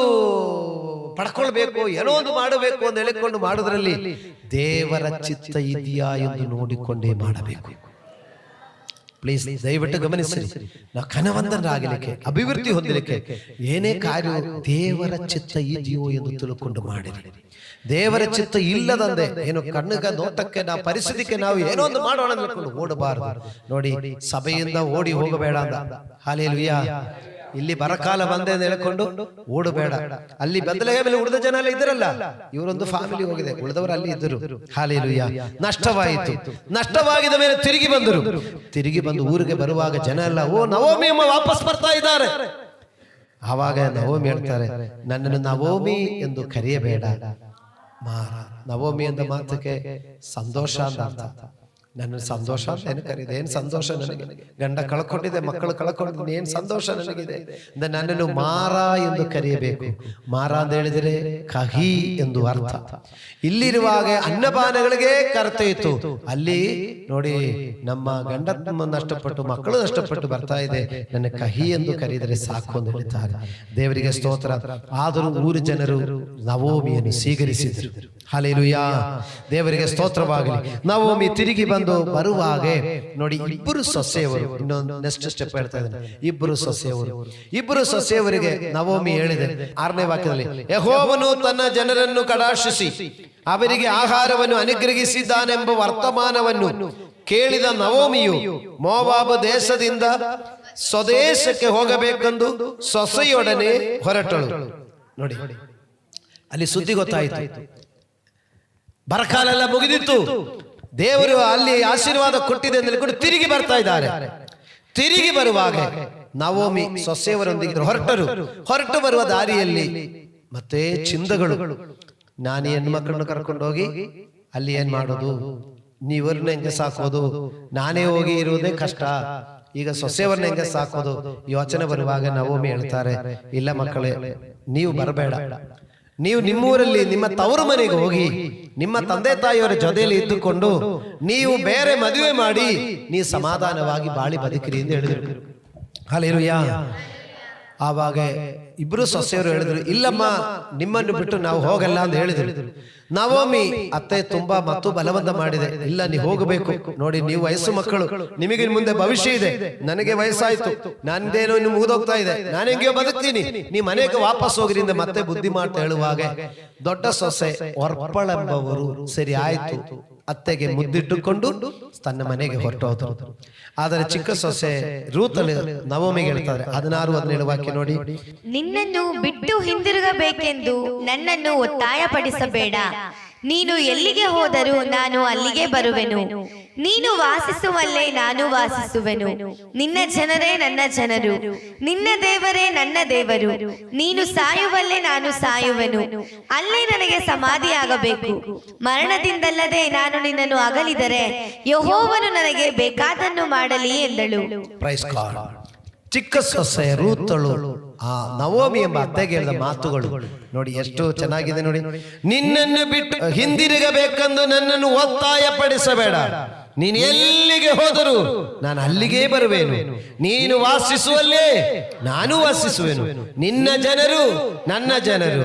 ಪಡ್ಕೊಳ್ಬೇಕು, ಏನೋ ಒಂದು ಮಾಡಬೇಕು ಅಂತ ಹೇಳಿಕೊಂಡು ಮಾಡೋದ್ರಲ್ಲಿ ದೇವರ ಚಿತ್ತ ಇದೆಯಾ ಎಂದು ನೋಡಿಕೊಂಡೇ ಮಾಡಬೇಕು. ಪ್ಲೀಸ್ ದಯವಿಟ್ಟು ಗಮನಿಸಿ. ನಾವು ಘನವಂತರಾಗಲಿಕ್ಕೆ, ಅಭಿವೃದ್ಧಿ ಹೊಂದಲಿಕ್ಕೆ ಏನೇ ಕಾರ್ಯ ದೇವರ ಚಿತ್ತ ಇದೆಯೋ ಎಂದು ತಿಳ್ಕೊಂಡು ಮಾಡಿರಿ. ದೇವರ ಚಿತ್ತ ಇಲ್ಲದಂದೆ ಏನು ಕಣ್ಣಿಗ ನೋಟಕ್ಕೆ ನಾವು ಪರಿಸ್ಥಿತಿಗೆ ನಾವು ಏನೋ ಒಂದು ಮಾಡೋಣ ಅಂದ್ಕೊಂಡು ಓಡಬಾರದು. ನೋಡಿ, ಸಭೆಯಿಂದ ಓಡಿ ಹೋಗಬೇಡ ಅಂದ. ಹಲ್ಲೆಲೂಯಾ. ಇಲ್ಲಿ ಬರಕಾಲ ಬಂದೆ ಅಂತ ಹೇಳಿಕೊಂಡು ಓಡಬೇಡ. ಅಲ್ಲಿ ಬೇತ್ಲೆಹೇಮಲ್ಲಿ ಉಳಿದ ಜನ ಎಲ್ಲ ಇದ್ರಲ್ಲ, ಇವರೊಂದು ಫ್ಯಾಮಿಲಿ ಹೋಗಿದೆ, ಉಳಿದವರು ಅಲ್ಲಿ ಇದ್ದರು. ಹಲ್ಲೆಲೂಯಾ. ನಷ್ಟವಾಯಿತು. ನಷ್ಟವಾಗಿದ ಮೇಲೆ ತಿರುಗಿ ಬಂದರು. ತಿರುಗಿ ಬಂದು ಊರಿಗೆ ಬರುವಾಗ ಜನ ಎಲ್ಲ, ಓ ನವೋಮಿ ಅಮ್ಮ ವಾಪಸ್ ಬರ್ತಾ ಇದ್ದಾರೆ. ಆವಾಗ ನವೋಮಿ ಹೇಳ್ತಾರೆ, ನನ್ನನ್ನು ನವೋಮಿ ಎಂದು ಕರೆಯಬೇಡ ಮಾರ. ನವೋಮಿ ಎಂದ ಮಾತಕ್ಕೆ ಸಂತೋಷ ಅಂತ ಅರ್ಥ. ನನ್ನ ಸಂತೋಷ ಅಂತ ಏನು ಕರೀದೆ? ಏನ್ ಸಂತೋಷ ನನಗೆ? ಗಂಡ ಕಳ್ಕೊಂಡಿದೆ, ಮಕ್ಕಳು ಕಳ್ಕೊಂಡಿದ್ದೀನಿ, ಏನ್ ಸಂತೋಷ ನನಗಿದೆ? ನನ್ನನ್ನು ಮಾರ ಎಂದು ಕರೆಯಬೇಕು. ಮಾರ ಅಂತ ಹೇಳಿದರೆ ಕಹಿ ಎಂದು ಅರ್ಥ. ಇಲ್ಲಿರುವಾಗ ಅನ್ನಪಾನಗಳಿಗೆ ಕೊರತೆ ಇತ್ತು. ಅಲ್ಲಿ ನೋಡಿ, ನಮ್ಮ ಗಂಡ ನಷ್ಟಪಟ್ಟು ಮಕ್ಕಳು ನಷ್ಟಪಟ್ಟು ಬರ್ತಾ ಇದೆ, ನನ್ನ ಕಹಿ ಎಂದು ಕರೆಯಿದರೆ ಸಾಕು ಎಂದು ಹೇಳ್ತಾರೆ. ದೇವರಿಗೆ ಸ್ತೋತ್ರ. ಆದರೂ ಊರು ಜನರು ನವೋಮಿಯನ್ನು ಸ್ವೀಕರಿಸಿದರು. ಹಲ್ಲೆಲೂಯಾ. ದೇವರಿಗೆ ಸ್ತೋತ್ರವಾಗಲಿ. ನವೋಮಿ ತಿರುಗಿ ಬಂದು ಬರುವಾಗ ನೋಡಿ, ಇಬ್ಬರು ಸೊಸೆಯವರು, ಇನ್ನೊಂದು ನೆಕ್ಸ್ಟ್ ಸ್ಟೆಪ್ ಹೇಳ್ತಾ ಇದ್ದಾರೆ, ಇಬ್ಬರು ಸೊಸೆಯವರಿಗೆ ನವೋಮಿ ಹೇಳಿದೆ 6ನೇ ವಾಕ್ಯದಲ್ಲಿ, ಯೆಹೋವನು ತನ್ನ ಜನರನ್ನು ಕಟಾಕ್ಷಿಸಿ ಅವರಿಗೆ ಆಹಾರವನ್ನು ಅನುಗ್ರಹಿಸಿದ್ದಾನೆಂಬ ವರ್ತಮಾನವನ್ನು ಕೇಳಿದ ನವೋಮಿಯು ಮೋವಾಬ ದೇಶದಿಂದ ಸ್ವದೇಶಕ್ಕೆ ಹೋಗಬೇಕೆಂದು ಸೊಸೆಯೊಡನೆ ಹೊರಟಳು. ನೋಡಿ, ಅಲ್ಲಿ ಸುದ್ದಿ ಗೊತ್ತಾಯಿತು, ಬರಕಾಲೆಲ್ಲ ಮುಗಿದಿತ್ತು, ದೇವರು ಅಲ್ಲಿ ಆಶೀರ್ವಾದ ಕೊಟ್ಟಿದೆ ಅಂತ ಹೇಳ್ಕೊಂಡು ತಿರುಗಿ ಬರ್ತಾ ಇದ್ದಾರೆ. ತಿರುಗಿ ಬರುವಾಗ ನವೋಮಿ ಸೊಸೆಯವರೊಂದಿಗೆ ಹೊರಟು ಬರುವ ದಾರಿಯಲ್ಲಿ ಮತ್ತೆ ಚಿಂದಗಳು. ನಾನು ಹೆಣ್ಮಕ್ಳನ್ನು ಕರ್ಕೊಂಡು ಹೋಗಿ ಅಲ್ಲಿ ಏನ್ ಮಾಡೋದು, ನೀವರನ್ನ ಹೆಂಗೆ ಸಾಕೋದು, ನಾನೇ ಹೋಗಿ ಇರುವುದೇ ಕಷ್ಟ, ಈಗ ಸೊಸೆಯವರನ್ನ ಹೆಂಗೆ ಸಾಕೋದು ಯೋಚನೆ ಬರುವಾಗ ನವೋಮಿ ಹೇಳ್ತಾರೆ, ಇಲ್ಲ ಮಕ್ಕಳೇ, ನೀವು ಬರಬೇಡ, ನೀವು ನಿಮ್ಮೂರಲ್ಲಿ ನಿಮ್ಮ ತವರು ಮನೆಗೆ ಹೋಗಿ ನಿಮ್ಮ ತಂದೆ ತಾಯಿಯವರ ಜೊತೆಯಲ್ಲಿ ಇದ್ದುಕೊಂಡು ನೀವು ಬೇರೆ ಮದುವೆ ಮಾಡಿ ನೀವು ಸಮಾಧಾನವಾಗಿ ಬಾಳಿ ಬದುಕಿರಿ ಎಂದು ಹೇಳಿದ್ರು. ಹಲ್ಲೆಲೂಯಾ. ಆವಾಗ ಇಬ್ರು ಸೊಸೆಯವರು ಹೇಳಿದ್ರು, ಇಲ್ಲಮ್ಮ, ನಿಮ್ಮನ್ನು ಬಿಟ್ಟು ನಾವು ಹೋಗಲ್ಲ ಅಂತ ಹೇಳಿದ್ರು. ನವೋಮಿ ಅತ್ತೆ ತುಂಬಾ ಮತ್ತು ಬಲವಂತ ಮಾಡಿದೆ, ಇಲ್ಲ ನೀವು ಹೋಗಬೇಕು, ನೋಡಿ ನೀವು ವಯಸ್ಸು ಮಕ್ಕಳು, ನಿಮಗೆ ಮುಂದೆ ಭವಿಷ್ಯ ಇದೆ, ನನಗೆ ವಯಸ್ಸಾಯ್ತು, ನಂದೇನೋ ಇನ್ನು ಮುಗಿದೋಗ್ತಾ ಇದೆ, ನಾನು ಹೆಂಗೋ ಬದುಕ್ತೀನಿ, ನೀ ಮನೆಗೆ ವಾಪಸ್ ಹೋಗ್ರಿಂದ ಮತ್ತೆ ಬುದ್ಧಿ ಮಾಡ್ತಾ ಹೇಳುವಾಗ ದೊಡ್ಡ ಸೊಸೆ ಒರ್ಪಳೆಂಬವರು ಸರಿ ಆಯ್ತು, ಅತ್ತೆಗೆ ಮುದ್ದಿಟ್ಟುಕೊಂಡು ತನ್ನ ಮನೆಗೆ ಹೊರಟೋದ್ರು. ಆದರೆ ಚಿಕ್ಕ ಸೊಸೆ ರೂತಳು ನವೋಮಿಗೆ ಹೇಳ್ತಾರೆ 16-17 ವಾಕ್ಯ ನೋಡಿ, ನಿನ್ನನ್ನು ಬಿಟ್ಟು ಹಿಂದಿರುಗಬೇಕೆಂದು ನನ್ನನ್ನು ಒತ್ತಾಯಪಡಿಸಬೇಡ, ನೀನು ಎಲ್ಲಿಗೆ ಹೋದರೂ ನಾನು ಅಲ್ಲಿಗೆ ಬರುವೆನು. ನೀನು ವಾಸಿಸುವಲ್ಲೇ ನಾನು ವಾಸಿಸುವೆನು. ನಿನ್ನ ಜನರೇ ನನ್ನ ಜನರು, ನಿನ್ನ ದೇವರೇ ನನ್ನ ದೇವರು. ನೀನು ಸಾಯುವಲ್ಲೇ ನಾನು ಸಾಯುವೆನು, ಅಲ್ಲೇ ನನಗೆ ಸಮಾಧಿಯಾಗಬೇಕು. ಮರಣದಿಂದಲ್ಲದೆ ನಾನು ನಿನ್ನನ್ನು ಅಗಲಿದರೆ ಯೆಹೋವನು ನನಗೆ ಬೇಕಾದನ್ನು ಮಾಡಲಿ ಎಂದಳು. Praise God. ಚಿಕ್ಕ ಸೊಸೆ ರೂತಳು ಆ ನವೋಮಿ ಎಂಬ ಅತ್ತೆಗೆ ಹೇಳಿದ ಮಾತುಗಳು ನೋಡಿ ಎಷ್ಟು ಚೆನ್ನಾಗಿದೆ. ನೋಡಿ, ನಿನ್ನನ್ನು ಬಿಟ್ಟು ಹಿಂದಿರುಗಬೇಕೆಂದು ನನ್ನನ್ನು ಒತ್ತಾಯ ಪಡಿಸಬೇಡ. ನೀನು ಎಲ್ಲಿಗೆ ಹೋದರೂ ನಾನು ಅಲ್ಲಿಗೆ ಬರುವೆನು. ನೀನು ವಾಸಿಸುವಲ್ಲೇ ನಾನು ವಾಸಿಸುವೆನು. ನಿನ್ನ ಜನರು ನನ್ನ ಜನರು,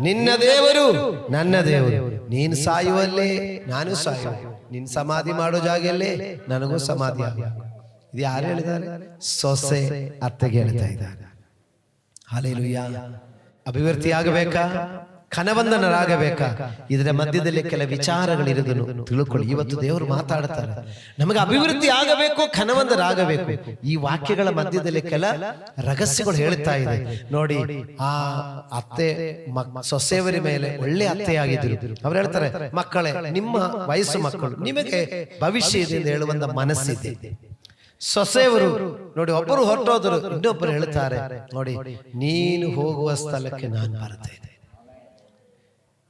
ನಿನ್ನ ದೇವರು ನನ್ನ ದೇವರು. ನೀನು ಸಾಯುವಲ್ಲೇ ನಾನು ಸಾಯುವೆ, ನಿನ್ ಸಮಾಧಿ ಮಾಡೋ ಜಾಗಲ್ಲೇ ನನಗೂ ಸಮಾಧಿ ಆಗ. ಇದು ಯಾರು ಹೇಳಿದ್ದಾರೆ? ಸೊಸೆ ಅತ್ತೆಗೆ ಹೇಳ್ತಾ ಇದ್ದಾರೆ. ಹಲ್ಲೆಲೂಯಾ. ಅಭಿವೃದ್ಧಿ ಆಗಬೇಕಾ? ಖನವಂದನರಾಗಬೇಕಾ? ಇದರ ಮಧ್ಯದಲ್ಲಿ ಕೆಲ ವಿಚಾರಗಳಿರುವುದನ್ನು ತಿಳ್ಕೊಳ್ಳಿ. ಇವತ್ತು ದೇವರು ಮಾತಾಡ್ತಾರೆ, ನಮಗೆ ಅಭಿವೃದ್ಧಿ ಆಗಬೇಕು, ಖನವಂದರಾಗಬೇಕು. ಈ ವಾಕ್ಯಗಳ ಮಧ್ಯದಲ್ಲಿ ಕೆಲ ರಹಸ್ಯಗಳು ಹೇಳ್ತಾ ಇದೆ ನೋಡಿ. ಆ ಅತ್ತೆ ಸೊಸೆಯವರ ಮೇಲೆ ಒಳ್ಳೆ ಅತ್ತೆಯಾಗಿದ್ರು. ಅವ್ರು ಹೇಳ್ತಾರೆ, ಮಕ್ಕಳೇ, ನಿಮ್ಮ ವಯಸ್ಸು ಮಕ್ಕಳು, ನಿಮಗೆ ಭವಿಷ್ಯ ಇದೆ ಎಂದು ಹೇಳುವಂತ ಮನಸ್ಸಿದೆ. ಸೊಸೆಯವರು ನೋಡಿ, ಒಬ್ಬರು ಹೊರಟೋದ್ರು, ಇನ್ನೊಬ್ಬರು ಹೇಳ್ತಾರೆ, ನೋಡಿ, ನೀನು ಹೋಗುವ ಸ್ಥಳಕ್ಕೆ ನಾನು ಬರ್ತೇನೆ,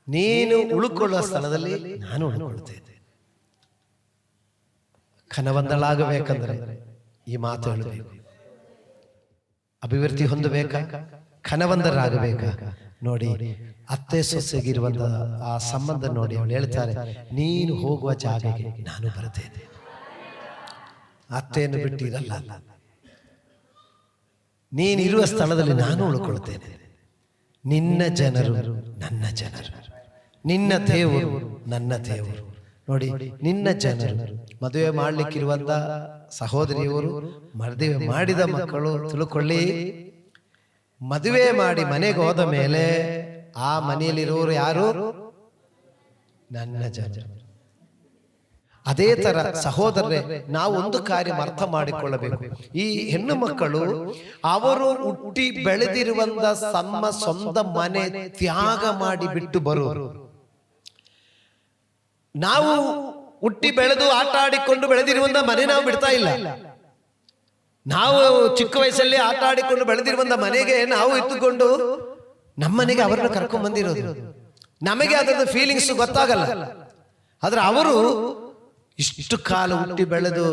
ನೀನು ಉಳ್ಕೊಳ್ಳುವ ಸ್ಥಳದಲ್ಲಿ ನಾನು ಉಳ್ಕೊಳ್ತೇನೆ. ಖನವಂದಳಾಗಬೇಕಂದ್ರೆ ಈ ಮಾತು ಹೇಳಬೇಕು. ಅಭಿವೃದ್ಧಿ ಹೊಂದಬೇಕಾ? ಖನವಂದರಾಗಬೇಕಾ? ನೋಡಿ, ಅತ್ತೆ ಸೊಸೆಗಿರುವಂತ ಆ ಸಂಬಂಧ ನೋಡಿ. ಅವಳು ಹೇಳ್ತಾರೆ, ನೀನು ಹೋಗುವ ಜಾಗಕ್ಕೆ ನಾನು ಬರ್ತೇನೆ. ಅತ್ತೆಯನ್ನು ಬಿಟ್ಟಿರಲ್ಲ, ನೀನಿರುವ ಸ್ಥಳದಲ್ಲಿ ನಾನು ಉಳ್ಕೊಳ್ತೇನೆ. ನಿನ್ನ ಜನರು ನನ್ನ ಜನರು, ನಿನ್ನ ದೇವರು ನನ್ನ ದೇವರು. ನೋಡಿ, ನಿನ್ನ ಜನರು, ಮದುವೆ ಮಾಡ್ಲಿಕ್ಕಿರುವಂತ ಸಹೋದರಿಯವರು, ಮದುವೆ ಮಾಡಿದ ಮಕ್ಕಳು ತಿಳ್ಕೊಳ್ಳಿ, ಮದುವೆ ಮಾಡಿ ಮನೆಗೆ ಹೋದ ಮೇಲೆ ಆ ಮನೆಯಲ್ಲಿರೋರು ಯಾರು? ನನ್ನ ಜನರು. ಅದೇ ತರ ಸಹೋದರರೇ, ನಾವು ಒಂದು ಕಾರ್ಯ ಅರ್ಥ ಮಾಡಿಕೊಳ್ಳಬೇಕು. ಈ ಹೆಣ್ಣು ಮಕ್ಕಳು ಅವರು ಹುಟ್ಟಿ ಬೆಳೆದಿರುವಂತ ತಮ್ಮ ಸ್ವಂತ ಮನೆ ತ್ಯಾಗ ಮಾಡಿ ಬಿಟ್ಟು ಬರುವರು. ನಾವು ಹುಟ್ಟಿ ಬೆಳೆದು ಆಟ ಆಡಿಕೊಂಡು ಬೆಳೆದಿರುವಂತ ಮನೆ ನಾವು ಬಿಡ್ತಾ ಇಲ್ಲ. ನಾವು ಚಿಕ್ಕ ವಯಸ್ಸಲ್ಲಿ ಆಟ ಆಡಿಕೊಂಡು ಬೆಳೆದಿರುವಂತ ಮನೆಗೆ ನಾವು ಇಟ್ಟುಕೊಂಡು ನಮ್ಮನೆಗೆ ಅವರನ್ನು ಕರ್ಕೊಂಡ್ ಬಂದಿರೋದು. ನಮಗೆ ಅದರ ಫೀಲಿಂಗ್ಸ್ ಗೊತ್ತಾಗಲ್ಲ. ಆದ್ರೆ ಅವರು ಇಷ್ಟು ಕಾಲ ಹುಟ್ಟಿ ಬೆಳೆದು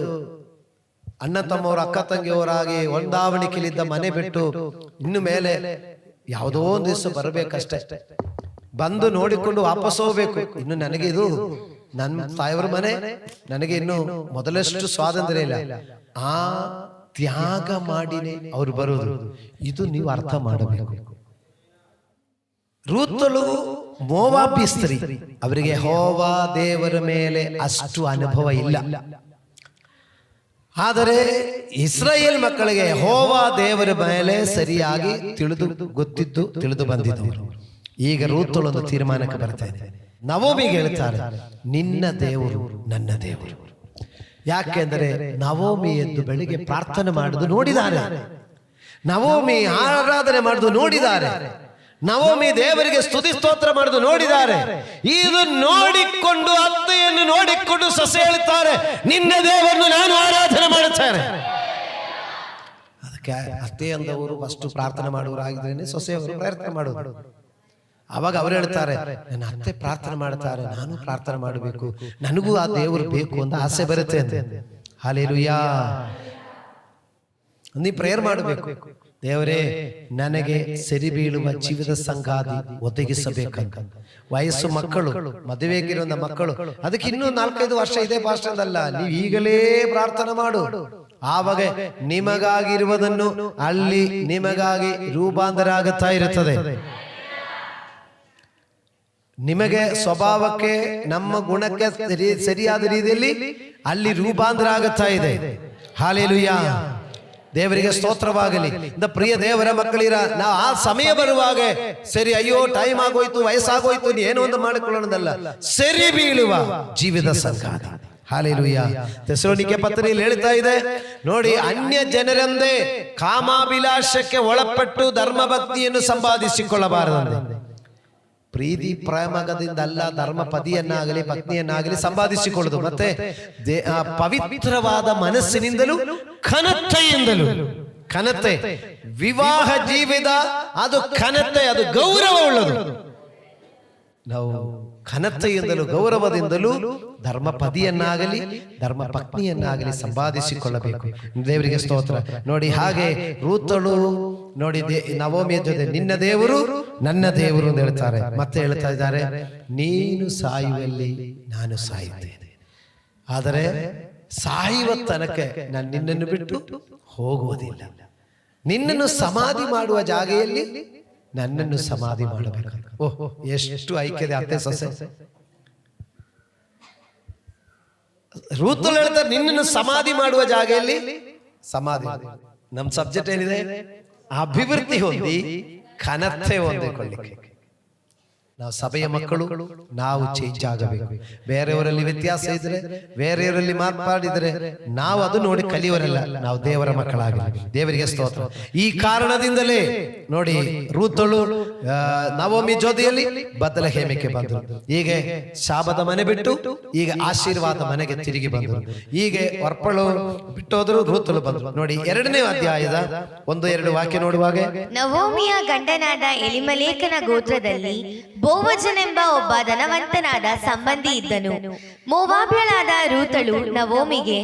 ಅಣ್ಣ ತಮ್ಮವರು ಅಕ್ಕ ತಂಗಿಯವರಾಗಿ ಹೊಂದಾವಣಿಕೆಲಿದ್ದ ಮನೆ ಬಿಟ್ಟು ಇನ್ನು ಮೇಲೆ ಯಾವುದೋ ಒಂದು ದಿವಸ ಬರಬೇಕಷ್ಟೇ, ಬಂದು ನೋಡಿಕೊಂಡು ವಾಪಸ್ ಹೋಗ್ಬೇಕು. ಇನ್ನು ನನಗೆ ಇದು ನನ್ನ ತಾಯಿಯವರ ಮನೆ, ನನಗೆ ಇನ್ನು ಮೊದಲಷ್ಟು ಸ್ವಾತಂತ್ರ್ಯ ಇಲ್ಲ. ಆ ತ್ಯಾಗ ಮಾಡಿನೇ ಅವರು ಬರುವುದು. ಇದು ನೀವು ಅರ್ಥ ಮಾಡಬೇಕು. ರೂತಳು ಮೋವಾಬಿ ಸ್ತ್ರೀ, ಅವರಿಗೆ ಯೆಹೋವ ದೇವರ ಮೇಲೆ ಅಷ್ಟು ಅನುಭವ ಇಲ್ಲ. ಆದರೆ ಇಸ್ರಾಯೇಲ್ ಮಕ್ಕಳಿಗೆ ಯೆಹೋವ ದೇವರ ಮೇಲೆ ಸರಿಯಾಗಿ ತಿಳಿದು ಬಂದಿದ್ದವರು. ಈಗ ರೂತಳು ಒಂದು ತೀರ್ಮಾನಕ್ಕೆ ಬರ್ತಾ ಇದೆ. ನವೋಮಿಗೆ ಹೇಳ್ತಾರೆ, ನಿನ್ನ ದೇವರು ನನ್ನ ದೇವರು. ಯಾಕೆಂದರೆ ನವೋಮಿ ಎದ್ದು ಬೆಳಿಗ್ಗೆ ಪ್ರಾರ್ಥನೆ ಮಾಡುದು ನೋಡಿದ್ದಾರೆ, ನವೋಮಿ ಆರಾಧನೆ ಮಾಡುದು ನೋಡಿದ್ದಾರೆ, ನವೋಮಿ ದೇವರಿಗೆ ಸ್ತುತಿ ಸ್ತೋತ್ರ ಮಾಡುದು ನೋಡಿದ್ದಾರೆ. ಇದು ನೋಡಿಕೊಂಡು ಅತ್ತೆಯನ್ನು ನೋಡಿಕೊಂಡು ಸೊಸೆ ಹೇಳ್ತಾರೆ, ನಿನ್ನ ದೇವರನ್ನು ನಾನು ಆರಾಧನೆ ಮಾಡುತ್ತೇನೆ. ಅದಕ್ಕೆ ಅತ್ತೆ ಅಂದವರು ಫಸ್ಟ್ ಪ್ರಾರ್ಥನೆ ಮಾಡುವರಾಗಿದ್ರೇನೆ ಸೊಸೆಯವರು ಪ್ರಾರ್ಥನೆ ಮಾಡುವುದು. ಅವಾಗ ಅವರು ಹೇಳ್ತಾರೆ, ನನ್ನ ಅತ್ತೆ ಪ್ರಾರ್ಥನೆ ಮಾಡ್ತಾರೆ, ನಾನು ಪ್ರಾರ್ಥನೆ ಮಾಡಬೇಕು, ನನಗೂ ಆ ದೇವರು ಬೇಕು ಅಂತ ಆಸೆ ಬರುತ್ತೆ ಅಂತ. ಹಲ್ಲೆಲೂಯಾ. ನೀ ಪ್ರೇಯರ್ ಮಾಡಬೇಕು, ದೇವರೇ ನನಗೆ ಸರಿ ಬೀಳುವ ಜೀವದ ಸಂಗಾತಿ ಒದಗಿಸಬೇಕಂತ. ವಯಸ್ಸು ಮಕ್ಕಳು, ಮದುವೆಗಿರುವ ಮಕ್ಕಳು, ಅದಕ್ಕೆ ಇನ್ನೂ 4-5 ವರ್ಷ ಇದೆ ಪಾಸ್ಟರ್ ಅಲ್ಲ, ನೀವು ಈಗಲೇ ಪ್ರಾರ್ಥನೆ ಮಾಡು. ಆವಾಗ ನಿಮಗಾಗಿರುವುದನ್ನು ಅಲ್ಲಿ ನಿಮಗಾಗಿ ರೂಪಾಂತರ ಆಗುತ್ತಾ ಇರುತ್ತದೆ. ನಿಮಗೆ ಸ್ವಭಾವಕ್ಕೆ ನಮ್ಮ ಗುಣಕ್ಕೆ ಸರಿಯಾದ ರೀತಿಯಲ್ಲಿ ಅಲ್ಲಿ ರೂಪಾಂತರ ಆಗುತ್ತಾ ಇದೆ. ಹಲ್ಲೆಲೂಯಾ. ದೇವರಿಗೆ ಸ್ತೋತ್ರವಾಗಲಿ. ಪ್ರಿಯ ದೇವರ ಮಕ್ಕಳಿರ, ನಾವು ಆ ಸಮಯ ಬರುವಾಗ ಸರಿ, ಅಯ್ಯೋ ಟೈಮ್ ಆಗೋಯ್ತು, ವಯಸ್ಸಾಗೋಯ್ತು, ಏನೋ ಒಂದು ಮಾಡಿಕೊಳ್ಳೋಣದಲ್ಲ, ಸರಿ ಬೀಳುವ ಜೀವಿತ ಸಂಗಾತಿ. ಹಲ್ಲೆಲೂಯಾ. ಥೆಸಲೋನಿಕೆ ಪತ್ರಿಕೆಯಲ್ಲಿ ಹೇಳ್ತಾ ಇದೆ ನೋಡಿ, ಅನ್ಯ ಜನರಂದೇ ಕಾಮಾಭಿಲಾಷಕ್ಕೆ ಒಳಪಟ್ಟು ಧರ್ಮ ಭಕ್ತಿಯನ್ನು ಸಂಪಾದಿಸಿಕೊಳ್ಳಬಾರದಂತೆ. ಪ್ರೀತಿ ಪ್ರೇಮದಿಂದ ಅಲ್ಲ, ಧರ್ಮಪದಿಯನ್ನಾಗಲಿ ಪತ್ನಿಯನ್ನಾಗಲಿ ಸಂಪಾದಿಸಿಕೊಳ್ಳುವುದು. ಮತ್ತೆ ಪವಿತ್ರವಾದ ಮನಸ್ಸಿನಿಂದಲೂ ಘನತೆ ವಿವಾಹ ಜೀವಿತ ಅದು ಘನತೆ, ಅದು ಗೌರವ ಉಳ್ಳದು. ನಾವು ಘನತೆಯಿಂದಲೂ ಗೌರವದಿಂದಲೂ ಧರ್ಮಪದಿಯನ್ನಾಗಲಿ ಧರ್ಮ ಪತ್ನಿಯನ್ನಾಗಲಿ ಸಂಪಾದಿಸಿಕೊಳ್ಳಬೇಕು. ದೇವರಿಗೆ ಸ್ತೋತ್ರ. ನೋಡಿ, ಹಾಗೆ ರೂತಳು ನೋಡಿ ನವೋಮಿಯ ಜೊತೆ ನಿನ್ನ ದೇವರು ನನ್ನ ದೇವರು ಅಂತ ಹೇಳ್ತಾರೆ. ಮತ್ತೆ ಹೇಳ್ತಾ ಇದ್ದಾರೆ, ನೀನು ಸಾಯುವಲ್ಲಿ ನಾನು ಸಾಯುತ್ತೇನೆ, ಆದರೆ ಸಾಯುವ ತನಕ ನಾನು ನಿನ್ನನ್ನು ಬಿಟ್ಟು ಹೋಗುವುದಿಲ್ಲ. ನಿನ್ನನ್ನು ಸಮಾಧಿ ಮಾಡುವ ಜಾಗೆಯಲ್ಲಿ ನನ್ನನ್ನು ಸಮಾಧಿ ಮಾಡಬೇಕು. ಓಹ್, ಎಷ್ಟು ಐಕ್ಯತೆ ಅತ್ತೆ ಸೊಸೆ. ರೂತಳು ಹೇಳ್ತಾರೆ, ನಿನ್ನನ್ನು ಸಮಾಧಿ ಮಾಡುವ ಜಾಗೆಯಲ್ಲಿ ಸಮಾಧಿ. ನಮ್ ಸಬ್ಜೆಕ್ಟ್ ಏನಿದೆ? ಅಭಿವೃದ್ಧಿ ಹೊಂದಿ ಘನತೆ ಹೊಂದಿಕೊಳ್ಳಿಕ್ಕೆ. ನಾವು ಸಭೆಯ ಮಕ್ಕಳು, ನಾವು ಚೇಂಜ್ ಆಗಬೇಕು. ಬೇರೆಯವರಲ್ಲಿ ವ್ಯತ್ಯಾಸ ಇದ್ರೆ, ಬೇರೆಯವರಲ್ಲಿ ಮಾತಾಡಿದ್ರೆ ನಾವು ಅದು ನೋಡಿ ಕಲಿಯವರಲ್ಲ, ನಾವು ದೇವರ ಮಕ್ಕಳಾಗಲಿ. ದೇವರಿಗೆ ಸ್ತೋತ್ರ. ಈ ಕಾರಣದಿಂದಲೇ ನೋಡಿ ರೂತಳು ನವೋಮಿ ಜೊತೆಯಲ್ಲಿ ಬದಲಹೇಮಿಗೆ ಬಂದರು. ಹೀಗೆ ಶಾಬದ ಮನೆ ಬಿಟ್ಟು ಈಗ ಆಶೀರ್ವಾದ ಮನೆಗೆ ತಿರುಗಿ ಬಂದರು. ಹೀಗೆ ಒರ್ಪಳು ಬಿಟ್ಟೋದ್ರು, ರೂತಳು ಬಂದರು. ನೋಡಿ 2ನೇ ಅಧ್ಯಾಯದ 1-2 ವಾಕ್ಯ ನೋಡುವಾಗ, ನವೋಮಿಯ ಗಂಡನಾದ ಎಲಿಮಲೇಕನ ಗೋತ್ರದಲ್ಲಿ ಬೋವಜನೆಂಬ ಒಬ್ಬ ಧನವಂತನಾದ ಸಂಬಂಧಿ ಇದ್ದನು. ಮೋವಾಬ್ಯಳಾದ ರೂತಳು ನವೋಮಿಗೆ,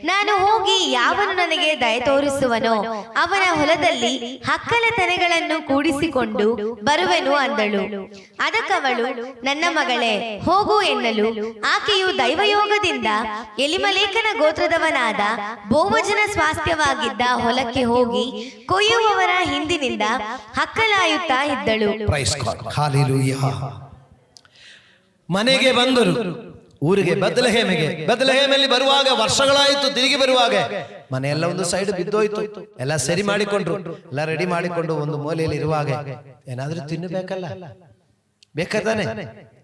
ನಾನು ಹೋಗಿ ಯಾವನು ನನಗೆ ದಯ ತೋರಿಸುವನೋ ಅವನ ಹೊಲದಲ್ಲಿ ಹಕ್ಕಲ ತೆನೆಗಳನ್ನು ಕೂಡಿಸಿಕೊಂಡು ಬರುವೆನು ಅಂದಳು. ಅದಕ್ಕವಳು, ನನ್ನ ಮಗಳೇ ಹೋಗು ಎನ್ನಲು, ಆಕೆಯು ದೈವಯೋಗದಿಂದ ಎಲಿಮಲೇಕನ ಗೋತ್ರದವನಾದ ಬೋವಜನ ಸ್ವಾಸ್ಥ್ಯವಾಗಿದ್ದ ಹೊಲಕ್ಕೆ ಹೋಗಿ ಕೊಯ್ಯುವವರ ಹಿಂದಿನಿಂದ ಹಕ್ಕಲಾಯುತ್ತಾ ಇದ್ದಳು. ಮನೆಗೆ ಬಂದರು, ಊರಿಗೆ ಬದಲಹೇಮೆಯಲ್ಲಿ ಬರುವಾಗ ವರ್ಷಗಳಾಯಿತು. ತಿರುಗಿ ಬರುವಾಗ ಮನೆಯೆಲ್ಲ ಒಂದು ಸೈಡ್ ಬಿದ್ದೋಯ್ತು. ಎಲ್ಲ ಸರಿ ಮಾಡಿಕೊಂಡ್ರು, ಎಲ್ಲ ರೆಡಿ ಮಾಡಿಕೊಂಡು ಒಂದು ಮೂಲೆಯಲ್ಲಿ ಇರುವಾಗ ಏನಾದ್ರೂ ತಿನ್ನಬೇಕಲ್ಲ, ಬೇಕಾದಾನೆ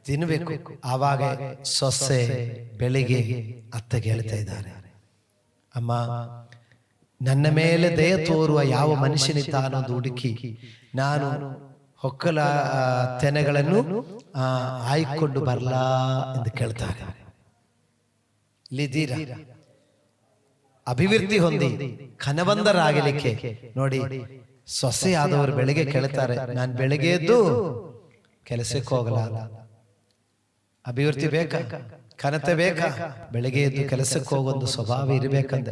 ತಿನ್ನಬೇಕು. ಆವಾಗ ಸೊಸೆ ಬೆಳಿಗ್ಗೆ ಅತ್ತೆಗೆ ಹೇಳ್ತಾ ಇದ್ದಾರೆ, ಅಮ್ಮ, ನನ್ನ ಮೇಲೆ ದಯ ತೋರುವ ಯಾವ ಮನುಷ್ಯನಿದ್ದ ಅನ್ನೋದು ಹುಡುಕಿ ನಾನು ಹೊಕ್ಕಲ ತೆನೆಗಳನ್ನು ಆಯ್ಕೊಂಡು ಬರಲಾ ಎಂದು ಕೇಳ್ತಾರೆ. ಇಲ್ಲಿದ್ದೀರಾ? ಅಭಿವೃದ್ಧಿ ಹೊಂದಿ ಘನವಂತರಾಗಲಿಕ್ಕೆ ನೋಡಿ, ಸೊಸೆಯಾದವರು ಬೆಳಿಗ್ಗೆ ಕೇಳ್ತಾರೆ, ನಾನು ಬೆಳಿಗ್ಗೆ ಎದ್ದು ಕೆಲಸಕ್ಕೆ ಹೋಗಲ್ಲ. ಅಭಿವೃದ್ಧಿ ಬೇಕಾ? ಘನತೆ ಬೇಕಾ? ಬೆಳಿಗ್ಗೆ ಎದ್ದು ಕೆಲಸಕ್ಕೆ ಹೋಗೊಂದು ಸ್ವಭಾವ ಇರಬೇಕಂದ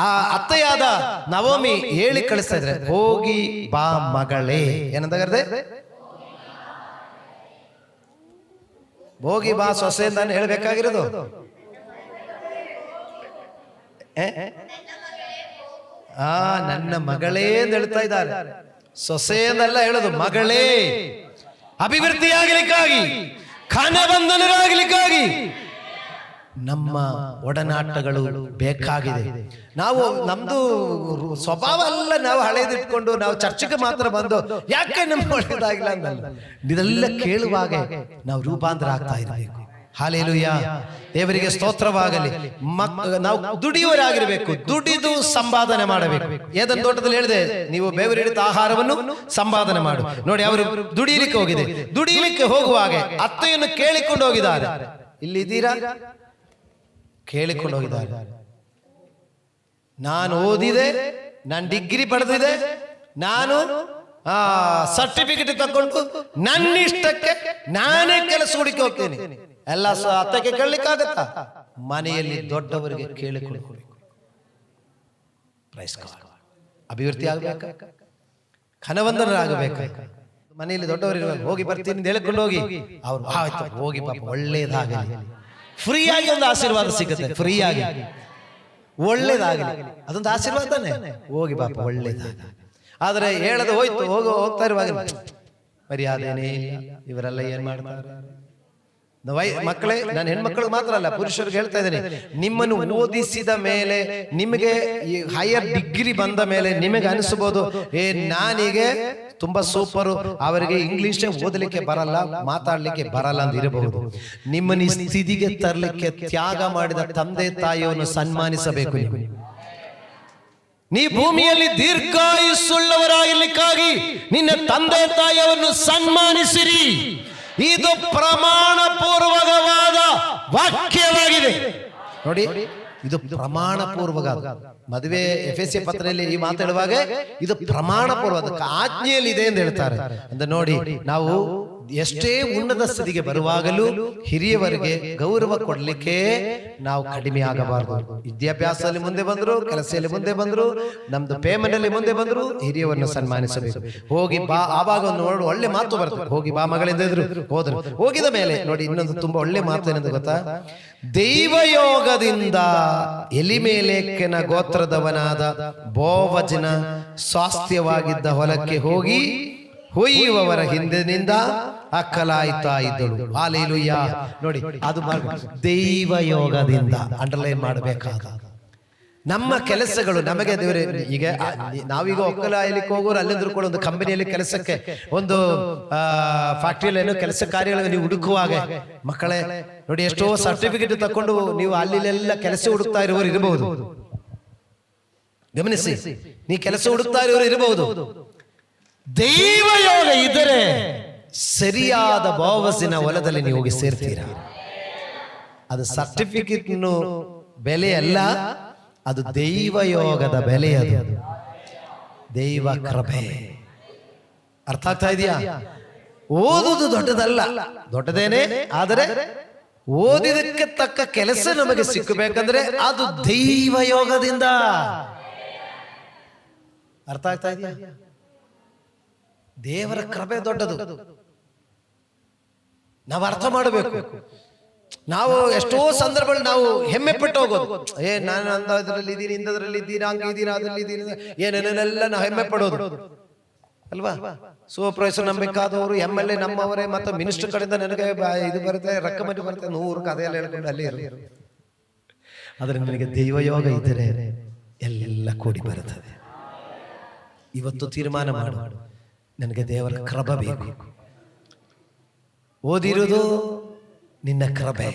ಆ ಅತ್ತೆಯಾದ ನವೋಮಿ ಹೇಳಿ ಕಳಿಸ್ತಾ ಇದ್ರೆ, ಹೋಗಿ ಬಾ ಮಗಳೇ. ಏನಂದ್ರೆ ಹೋಗಿ ಬಾ ಸೊಸೆ ಅಂತ ಹೇಳ್ಬೇಕಾಗಿರೋದು. ನನ್ನ ಮಗಳೇ ಅಂತ ಹೇಳ್ತಾ ಇದ್ದಾರೆ. ಸೊಸೆ ಅಂದಲ್ಲ ಹೇಳೋದು, ಮಗಳೇ. ಅಭಿವೃದ್ಧಿ ಆಗಲಿಕ್ಕಾಗಿ, ಘನವಂತನರಾಗಲಿಕ್ಕಾಗಿ ನಮ್ಮ ಒಡನಾಟಗಳು ಬೇಕಾಗಿದೆ. ನಾವು ನಮ್ದು ಸ್ವಭಾವ ಅಲ್ಲ, ನಾವು ಹಳೇದಿಟ್ಕೊಂಡು ನಾವು ಚರ್ಚೆಗೆ ಮಾತ್ರ ಬಂದು ಯಾಕೆ ನಮ್ಗೆ ಒಳ್ಳೇದಾಗಿಲ್ಲ ಅಂತ ಇದೆಲ್ಲ ಕೇಳುವಾಗ ನಾವು ರೂಪಾಂತರ ಆಗ್ತಾ ಇರಬೇಕು. ಹಾಲೆಲೂಯಾ, ದೇವರಿಗೆ ಸ್ತೋತ್ರವಾಗಲಿ. ನಾವು ದುಡಿಯುವರಾಗಿರ್ಬೇಕು, ದುಡಿದು ಸಂಪಾದನೆ ಮಾಡಬೇಕು. ಏದನ್ ತೋಟದಲ್ಲಿ ಹೇಳಿದೆ, ನೀವು ಬೆವರಿಡಿದ ಆಹಾರವನ್ನು ಸಂಪಾದನೆ ಮಾಡು. ನೋಡಿ, ಅವರು ದುಡಿಯಲಿಕ್ಕೆ ಹೋಗಿದೆ. ದುಡಿಯಲಿಕ್ಕೆ ಹೋಗುವಾಗ ಅತ್ತೆಯನ್ನು ಕೇಳಿಕೊಂಡು ಹೋಗಿದ್ದಾರೆ. ಇಲ್ಲಿದ್ದೀರಾ? ಕೇಳಿಕೊಂಡು ಹೋಗಿದ್ದಾರೆ. ನಾನು ಓದಿದೆ, ನಾನು ಡಿಗ್ರಿ ಪಡೆದಿದೆ, ನಾನು ಸರ್ಟಿಫಿಕೇಟ್ ತಗೊಂಡು ನನ್ನ ಇಷ್ಟಕ್ಕೆ ನಾನೇ ಕೆಲಸ ಹುಡುಕಿ ಹೋಗ್ತೇನೆ. ಎಲ್ಲ ಅತ್ತಕ್ಕೆ ಕೇಳಲಿಕ್ಕಾಗತ್ತಾ? ಮನೆಯಲ್ಲಿ ದೊಡ್ಡವರಿಗೆ ಕೇಳಿಕೊಂಡು ಹೋಗ್ಬೇಕು. ಅಭಿವೃದ್ಧಿ ಆಗಬೇಕು, ಘನವಂತರಾಗಬೇಕು. ಮನೆಯಲ್ಲಿ ದೊಡ್ಡವರಿರುವಾಗ ಹೋಗಿ ಬರ್ತೀನಿ ಅಂತ ಹೇಳಿಕೊಂಡು ಹೋಗಿ, ಅವ್ರು ಆಯ್ತು ಹೋಗಿ ಪಾಪ ಒಳ್ಳೇದಾಗಲಿ, ಫ್ರೀ ಆಗಿ ಒಂದು ಆಶೀರ್ವಾದ ಸಿಗುತ್ತೆ. ಫ್ರೀ ಆಗಿ ಒಳ್ಳೇದಾಗಲಿ, ಅದೊಂದು ಆಶೀರ್ವಾದ ತಾನೆ. ಹೋಗಿ ಪಾಪ ಒಳ್ಳೇದಾಗಲಿ. ಆದ್ರೆ ಹೇಳದೆ ಹೋಯ್ತು, ಹೋಗ್ತಾ ಇರುವಾಗ ಮರ್ಯಾದೆನೇ ಇವರೆಲ್ಲ ಏನ್ ಮಾಡ್ತಾರೆ? ಮಕ್ಕಳೇ, ನಾನು ಹೆಣ್ಮಕ್ಳಿಗೆ ಮಾತ್ರ ಅಲ್ಲ, ಪುರುಷರಿಗೆ ಹೇಳ್ತಾ ಇದ್ದೇನೆ, ನಿಮ್ಮನ್ನು ಓದಿಸಿದ ಮೇಲೆ, ನಿಮಗೆ ಹೈಯರ್ ಡಿಗ್ರಿ ಬಂದ ಮೇಲೆ ನಿಮಗೆ ಅನಿಸಬಹುದು, ನಾನೀಗೆ ತುಂಬಾ ಸೂಪರು, ಅವರಿಗೆ ಇಂಗ್ಲಿಷ್ ಓದಲಿಕ್ಕೆ ಬರಲ್ಲ, ಮಾತಾಡ್ಲಿಕ್ಕೆ ಬರಲ್ಲ ಅಂತ ಇರಬಹುದು. ನಿಮ್ಮನ್ನು ಸ್ಥಿತಿಗೆ ತರಲಿಕ್ಕೆ ತ್ಯಾಗ ಮಾಡಿದ ತಂದೆ ತಾಯಿಯನ್ನು ಸನ್ಮಾನಿಸಬೇಕು. ನೀ ಭೂಮಿಯಲ್ಲಿ ದೀರ್ಘಾಯುಸ್ಸುಳ್ಳವರಾಗಲಿಕ್ಕಾಗಿ ನಿನ್ನ ತಂದೆ ತಾಯಿಯನ್ನು ಸನ್ಮಾನಿಸಿರಿ. ಇದು ಪ್ರಮಾಣ ಪೂರ್ವಕವಾದ ವಾಕ್ಯವಾಗಿದೆ. ನೋಡಿ, ಇದು ಪ್ರಮಾಣ ಪೂರ್ವಕ ಮದುವೆ ಎಫೆಸ ಪತ್ರದಲ್ಲಿ ಈ ಮಾತಾಡುವಾಗ ಇದು ಪ್ರಮಾಣ ಪೂರ್ವಕ ಆಜ್ಞೆಯಲ್ಲಿ ಇದೆ ಎಂದು ಹೇಳ್ತಾರೆ. ಅಂದ್ರೆ ನೋಡಿ, ನಾವು ಎಷ್ಟೇ ಉನ್ನತ ಸ್ಥಿತಿಗೆ ಬರುವಾಗಲೂ ಹಿರಿಯವರಿಗೆ ಗೌರವ ಕೊಡ್ಲಿಕ್ಕೆ ನಾವು ಕಡಿಮೆ ಆಗಬಾರದು. ವಿದ್ಯಾಭ್ಯಾಸದಲ್ಲಿ ಮುಂದೆ ಬಂದ್ರು, ಕೆಲಸದಲ್ಲಿ ಮುಂದೆ ಬಂದ್ರು, ನಮ್ದು ಪೇಮೆಂಟ್ ಅಲ್ಲಿ ಮುಂದೆ ಬಂದ್ರು, ಹಿರಿಯವರನ್ನು ಸನ್ಮಾನಿಸಬೇಕು. ಹೋಗಿ ಬಾ, ಆವಾಗ ಒಂದು ಒಳ್ಳೆ ಮಾತು ಬರ್ತದೆ, ಹೋಗಿ ಬಾ ಮಗಳಿಂದ ಹೋದ್ರು. ಹೋಗಿದ ಮೇಲೆ ನೋಡಿ, ಇನ್ನೊಂದು ತುಂಬಾ ಒಳ್ಳೆ ಮಾತು ಏನಂತ ಗೊತ್ತಾ? ದೈವಯೋಗದಿಂದ ಎಲಿಮೆಲೆಕನ ಗೋತ್ರದವನಾದ ಬೋವಜನ ಸ್ವಾಸ್ಥ್ಯವಾಗಿದ್ದ ಹೊಲಕ್ಕೆ ಹೋಗಿ ಹೊಯ್ಯುವವರ ಹಿಂದಿನಿಂದ ಅಕ್ಕಲಾಯ್ತಾ ಇದ್ದಳು. ಹಾಲೆಲೂಯಾ. ನೋಡಿ, ಅದು ದೈವಯೋಗದಿಂದ ಅಂಡರ್ಲೈನ್ ಮಾಡಬೇಕಾದ ನಮ್ಮ ಕೆಲಸಗಳು ನಮಗೆ ದೇವರೇ. ಈಗ ನಾವೀಗ ಒಕ್ಕಲಾಯಲಿಕ್ಕೆ ಹೋಗೋರು ಅಲ್ಲಿಂದ್ರೂ ಕೂಡ ಒಂದು ಕಂಪನಿಯಲ್ಲಿ ಕೆಲಸಕ್ಕೆ, ಒಂದು ಫ್ಯಾಕ್ಟ್ರಿಯಲ್ಲಿ ಏನೋ ಕೆಲಸ ಕಾರ್ಯಗಳನ್ನು ನೀವು ಹುಡುಕುವಾಗ ಮಕ್ಕಳೇ ನೋಡಿ, ಎಷ್ಟೋ ಸರ್ಟಿಫಿಕೇಟ್ ತಕೊಂಡು ನೀವು ಅಲ್ಲೆಲ್ಲ ಕೆಲಸ ಹುಡುಕ್ತಾ ಇರುವವರು ಇರಬಹುದು. ಗಮನಿಸಿ, ನೀ ಕೆಲಸ ಹುಡುಕ್ತಾ ಇರುವವರು ಇರಬಹುದು. ದೈವಯೋಗ ಇದ್ದರೆ ಸರಿಯಾದ ಭಾವಸಿನ ಹೊಲದಲ್ಲಿ ನೀವು ಹೋಗಿ ಸೇರ್ತೀರಾ. ಅದು ಸರ್ಟಿಫಿಕೇಟ್ ಬೆಲೆ ಅಲ್ಲ, ಅದು ದೈವಯೋಗದ ಬೆಲೆ, ಅದು ದೈವ ಕೃಪೆ. ಅರ್ಥ ಆಗ್ತಾ ಇದೆಯಾ? ಓದುವುದು ದೊಡ್ಡದಲ್ಲ, ದೊಡ್ಡದೇನೆ, ಆದರೆ ಓದಿದಕ್ಕೆ ತಕ್ಕ ಕೆಲಸ ನಮಗೆ ಸಿಕ್ಕಬೇಕಂದ್ರೆ ಅದು ದೈವಯೋಗದಿಂದ. ಅರ್ಥ ಆಗ್ತಾ ಇದೆಯಾ? ದೇವರ ಕೃಪೆ ದೊಡ್ಡದು, ನಾವು ಅರ್ಥ ಮಾಡಬೇಕು. ನಾವು ಎಷ್ಟೋ ಸಂದರ್ಭದಲ್ಲಿ ನಾವು ಹೆಮ್ಮೆ ಪಟ್ಟು ಹೋಗೋದು, ನಾನು ಅಂದದ್ರಲ್ಲಿ ಇದ್ದೀನಿ, ಇಂಥದ್ರಲ್ಲಿ ಇದ್ದೀನಿ, ಹಂಗಿದ್ದೀನಿ, ಅದ್ರಲ್ಲಿ ಇದ್ದೀನಿ, ಏನೇನೆಲ್ಲ ನಾವು ಹೆಮ್ಮೆ ಪಡೋದು ಅಲ್ವಾ? ಸೂಪರ್ವೈಸರ್ ನಂಬೇಕಾದವರು, MLA ನಮ್ಮವರೇ, ಮತ್ತೆ ಮಿನಿಸ್ಟರ್ ಕಡೆಯಿಂದ ನನಗೆ ಇದು ಬರುತ್ತೆ, ರೆಕಮೆಂಡ್ ಬರುತ್ತೆ, 100 ಕಥೆಯೆಲ್ಲ ಹೇಳ್ಕೊಂಡು ಅಲ್ಲಿ ಇರು. ಆದ್ರೆ ನನಗೆ ದೈವಯೋಗ ಇದ್ದರೆ ಎಲ್ಲ ಕೂಡಿ ಬರುತ್ತದೆ. ಇವತ್ತು ತೀರ್ಮಾನ ಮಾಡು, ನನಗೆ ದೇವರ ಕೃಪೆ ಬೇಕು. ಓದಿರುವುದು ನಿನ್ನ ಕೃಪೆ,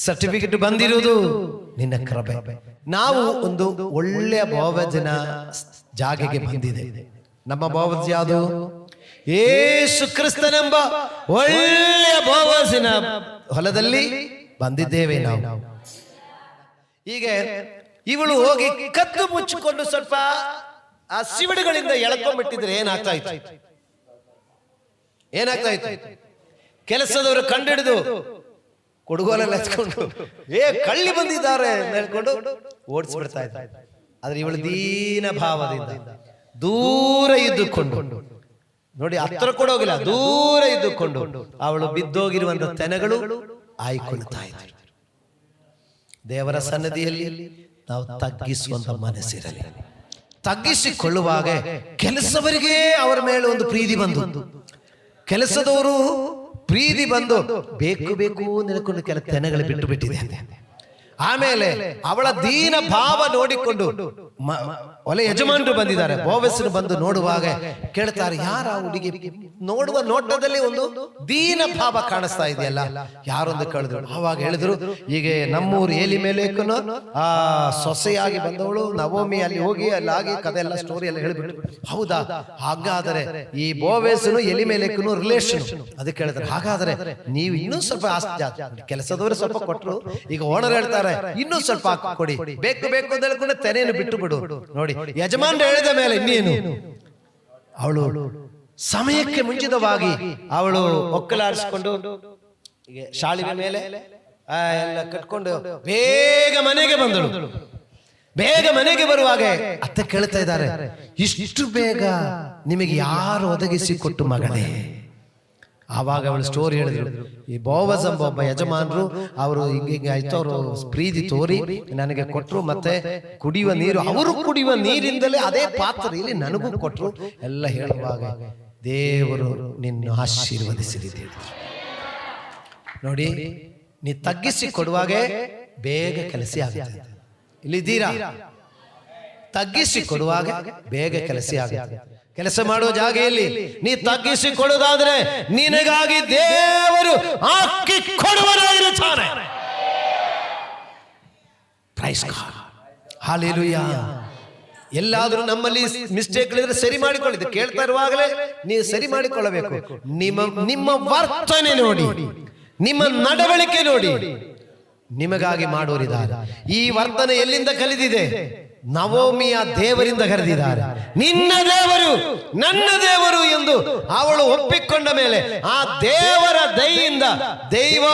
ಸರ್ಟಿಫಿಕೇಟ್ ಬಂದಿರುವುದು ನಿನ್ನ ಕೃಪೆ. ನಾವು ಒಂದು ಒಳ್ಳೆಯ ಭಾವಜನ ಜಾಗೆಗೆ ಬಂದಿದೆ. ನಮ್ಮ ಭಾವಜ ಯಾವುದು? ಯೇಸು ಕ್ರಿಸ್ತನೆಂಬ ಒಳ್ಳೆಯ ಭಾವಜನ ಹೊಲದಲ್ಲಿ ಬಂದಿದ್ದೇವೆ ನಾವು. ಹೀಗೆ ಇವಳು ಹೋಗಿ ಕತ್ತು ಮುಚ್ಚಿಕೊಂಡು ಸ್ವಲ್ಪ ಆ ಸಿವಡುಗಳಿಂದ ಎಳ್ಕೊಂಡ್ಬಿಟ್ಟಿದ್ರೆ ಏನಾಗ್ತಾ ಇತ್ತು? ಏನಾಗ್ತಾ ಇತ್ತು? ಕೆಲಸದವರು ಕಂಡಿಡಿದು ಕೊಡುಗೋಲೆಲ್ಲ ಹಚ್ಕೊಂಡು ಕಳ್ಳಿ ಬಂದಿದ್ದಾರೆ ಅಂತ ಹೇಳ್ಕೊಂಡು ಓಡಿಸ್ಬಿಡ್ತಾ ಇದ್ದ. ಆದ್ರೆ ಇವಳು ದೀನ ಭಾವದಿಂದ ದೂರ ಇದ್ದುಕೊಂಡು, ನೋಡಿ ಹತ್ರ ಕೂಡ ಹೋಗಿಲ್ಲ, ದೂರ ಇದ್ದುಕೊಂಡು ಅವಳು ಬಿದ್ದೋಗಿರುವಂತ ತೆನೆಗಳು ಆಯ್ಕೊಳ್ತಾ ಇದ್ರು. ದೇವರ ಸನ್ನದಿಯಲ್ಲಿ ನಾವು ತಗ್ಗಿಸುವಂತ ಮನಸ್ಸಿರಲಿ. ತಗ್ಗಿಸಿಕೊಳ್ಳುವಾಗ ಕೆಲಸವರಿಗೆ ಅವರ ಮೇಲೆ ಒಂದು ಪ್ರೀತಿ ಬಂದು, ಕೆಲಸದವರು ಪ್ರೀತಿ ಬಂದು ಬೇಕು ಬೇಕು ನೆನಕೊಂಡು ಕೆಲ ತೆನೆಗಳು ಬಿಟ್ಟು ಬಿಟ್ಟಿದೆ. ಆಮೇಲೆ ಅವಳ ದೀನ ಭಾವ ನೋಡಿಕೊಂಡು ಒಲೆ ಯಜಮಾನರು ಬಂದಿದ್ದಾರೆ, ಬೋವಸರು ಬಂದು ನೋಡುವಾಗ ಕೇಳ್ತಾರೆ, ಯಾರ ಹುಡುಗಿ? ನೋಡುವ ನೋಟದಲ್ಲಿ ಒಂದು ದೀನ ಭಾವ ಕಾಣಿಸ್ತಾ ಇದೆಯಲ್ಲ, ಯಾರೊಂದು ಕೇಳಿದ್ರು. ಆವಾಗ ಹೇಳಿದ್ರು, ಹೀಗೆ ನಮ್ಮೂರು ಎಲಿಮೆಲೆಕನು ಆ ಸೊಸೆಯಾಗಿ ಬಂದವಳು ನವೋಮಿ ಅಲ್ಲಿ ಹೋಗಿ ಅಲ್ಲಾಗಿ ಕಥೆ ಎಲ್ಲ ಸ್ಟೋರಿ ಎಲ್ಲ ಹೇಳಿಬಿಟ್ಟು. ಹೌದಾ? ಹಾಗಾದರೆ ಈ ಬೋವೇಸನು ಎಲಿಮೆಲೆಕನು ರಿಲೇಷನ್. ಅದಕ್ಕೆ ಹೇಳಿದ್ರು, ಹಾಗಾದ್ರೆ ನೀವು ಇನ್ನೂ ಸ್ವಲ್ಪ ಕೆಲಸದವರು ಸ್ವಲ್ಪ ಕೊಟ್ಟರು, ಈಗ ಓನರ್ ಹೇಳ್ತಾರೆ ಇನ್ನೂ ಸ್ವಲ್ಪ ಕೊಡಿ, ಬೇಕು ಬೇಕು ಅಂತ ಹೇಳ್ಕೊಂಡು ತೆನೆಯನ್ನು ಬಿಟ್ಟು ಬಿಡು. ನೋಡಿ, ಯಜಮಾನ್ರು ಹೇಳಿದ ಮೇಲೆ ಇನ್ನೇನು, ಅವಳು ಸಮಯಕ್ಕೆ ಮುಂಚಿತವಾಗಿ ಅವಳು ಒಕ್ಕಲಾಡಿಸಿಕೊಂಡು ಶಾಳಿಗೆ ಮೇಲೆ ಎಲ್ಲ ಕಟ್ಕೊಂಡು ಬೇಗ ಮನೆಗೆ ಬಂದಳು. ಬೇಗ ಮನೆಗೆ ಬರುವಾಗ ಅತ್ತೆ ಕೇಳ್ತಾ ಇದ್ದಾರೆ, ಇಷ್ಟು ಬೇಗ ನಿಮಗೆ ಯಾರು ಒದಗಿಸಿ ಕೊಟ್ಟು ಮಗನೇ? ಆವಾಗ ಅವಳು ಸ್ಟೋರಿ ಹೇಳಿದ್ರು, ಈ ಬೋವಜ್ ಎಂಬ ಒಬ್ಬ ಯಜಮಾನರು ಅವರು ಹಿಂಗೆ ಆಯ್ತು, ಅವರು ಪ್ರೀತಿ ತೋರಿ ನನಗೆ ಕೊಟ್ಟರು, ಮತ್ತೆ ಕುಡಿಯುವ ನೀರು ಅವರು ಕುಡಿಯುವ ನೀರಿಂದಲೇ ಅದೇ ಪಾತ್ರೆಯಲ್ಲಿ ನನಗೂ ಕೊಟ್ಟರು ಎಲ್ಲ ಹೇಳುವಾಗ ದೇವರು ನಿನ್ನ ಆಶೀರ್ವದಿಸಲಿ. ನೋಡಿ, ನೀ ತಗ್ಗಿಸಿ ಕೊಡುವಾಗ ಬೇಗ ಕೆಲಸ ಆಗುತ್ತೆ. ಇಲ್ಲಿದ್ದೀರಾ? ತಗ್ಗಿಸಿ ಕೊಡುವಾಗ ಬೇಗ ಕೆಲಸ ಆಗುತ್ತೆ. ಕೆಲಸ ಮಾಡುವ ಜಾಗೆಯಲ್ಲಿ ನೀ ತಗ್ಗಿಸಿ ಕೊಡುವುದಾದ್ರೆ ನಿನಗಾಗಿ ದೇವರು ಹಾಕಿ ಕೊಡುವನಾಗಿರುತ್ತಾನೆ. Praise God, hallelujah. ಎಲ್ಲಾದ್ರೂ ನಮ್ಮಲ್ಲಿ ಮಿಸ್ಟೇಕ್ ಇದ್ರೆ ಸರಿ ಮಾಡಿಕೊಳ್ಳಿ. ಕೇಳ್ತಾ ಇರುವಾಗಲೇ ನೀವು ಸರಿ ಮಾಡಿಕೊಳ್ಳಬೇಕು. ನಿಮ್ಮ ವರ್ತನೆ ನೋಡಿ, ನಿಮ್ಮ ನಡವಳಿಕೆ ನೋಡಿ, ನಿಮಗಾಗಿ ಮಾಡೋರಿದ್ದಾರೆ. ಈ ವರ್ತನೆ ಎಲ್ಲಿಂದ ಕಲಿದಿದೆ? ನವೋಮಿಯ ದೇವರಿಂದ ಕರೆದಿದ್ದಾರೆ. ನಿನ್ನ ದೇವರು ನನ್ನ ದೇವರು ಎಂದು ಅವಳು ಒಪ್ಪಿಕೊಂಡ ಮೇಲೆ ಆ ದೇವರ ದಯೆಯಿಂದ, ದೈವ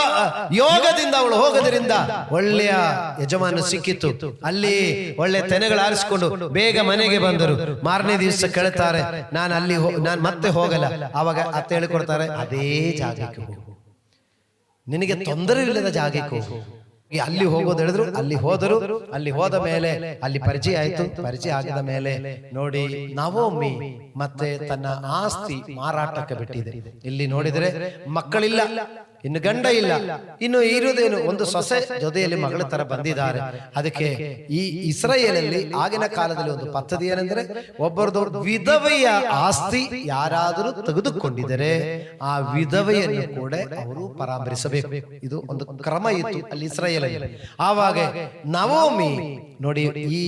ಯೋಗದಿಂದ ಅವಳು ಹೋಗೋದ್ರಿಂದ ಒಳ್ಳೆಯ ಯಜಮಾನ ಸಿಕ್ಕಿತ್ತು. ಅಲ್ಲಿ ಒಳ್ಳೆ ತೆನೆಗಳು ಆರಿಸಿಕೊಂಡು ಬೇಗ ಮನೆಗೆ ಬಂದರು. ಮಾರನೇ ದಿವಸ ಕೇಳ್ತಾರೆ, ನಾನು ಮತ್ತೆ ಹೋಗಲ್ಲ. ಆವಾಗ ಅತ್ತೆ ಹೇಳಿಕೊಡ್ತಾರೆ, ಅದೇ ಜಾಗಕ್ಕೆ ಹೋಗು, ನಿನಗೆ ತೊಂದರೆ ಇಲ್ಲದ ಜಾಗಕ್ಕೆ ಹೋಗು. ಅಲ್ಲಿ ಹೋಗೋದು ಹೇಳಿದ್ರು, ಅಲ್ಲಿ ಹೋದರು. ಅಲ್ಲಿ ಹೋದ ಮೇಲೆ ಅಲ್ಲಿ ಪರಿಚಯ ಆಯ್ತು. ಪರಿಚಯ ಆಗಿದ ಮೇಲೆ ನೋಡಿ, ನವೋಮಿ ಮತ್ತೆ ತನ್ನ ಆಸ್ತಿ ಮಾರಾಟಕ್ಕೆ ಬಿಟ್ಟಿದೆ. ಇಲ್ಲಿ ನೋಡಿದ್ರೆ ಮಕ್ಕಳಿಲ್ಲ, ಇನ್ನು ಗಂಡ ಇಲ್ಲ, ಇನ್ನು ಇರುವುದೇನು ಒಂದು ಸೊಸೆ ಜೊತೆಯಲ್ಲಿ ಮಗಳ ತರ ಬಂದಿದ್ದಾರೆ. ಅದಕ್ಕೆ ಈ ಇಸ್ರಾಯೇಲಲ್ಲಿ ಆಗಿನ ಕಾಲದಲ್ಲಿ ಒಂದು ಪದ್ಧತಿ ಏನೆಂದ್ರೆ, ಒಬ್ಬರದು ವಿಧವೆಯ ಆಸ್ತಿ ಯಾರಾದರೂ ತೆಗೆದುಕೊಂಡಿದ್ದರೆ ಆ ವಿಧವೆಯನ್ನು ಕೂಡ ಅವರು ಪರಾಮರಿಸಬೇಕು. ಇದು ಒಂದು ಕ್ರಮ ಇತ್ತು ಅಲ್ಲಿ ಇಸ್ರಾಯೇಲಲ್ಲಿ. ಆವಾಗ ನವೋಮಿ ನೋಡಿ ಈ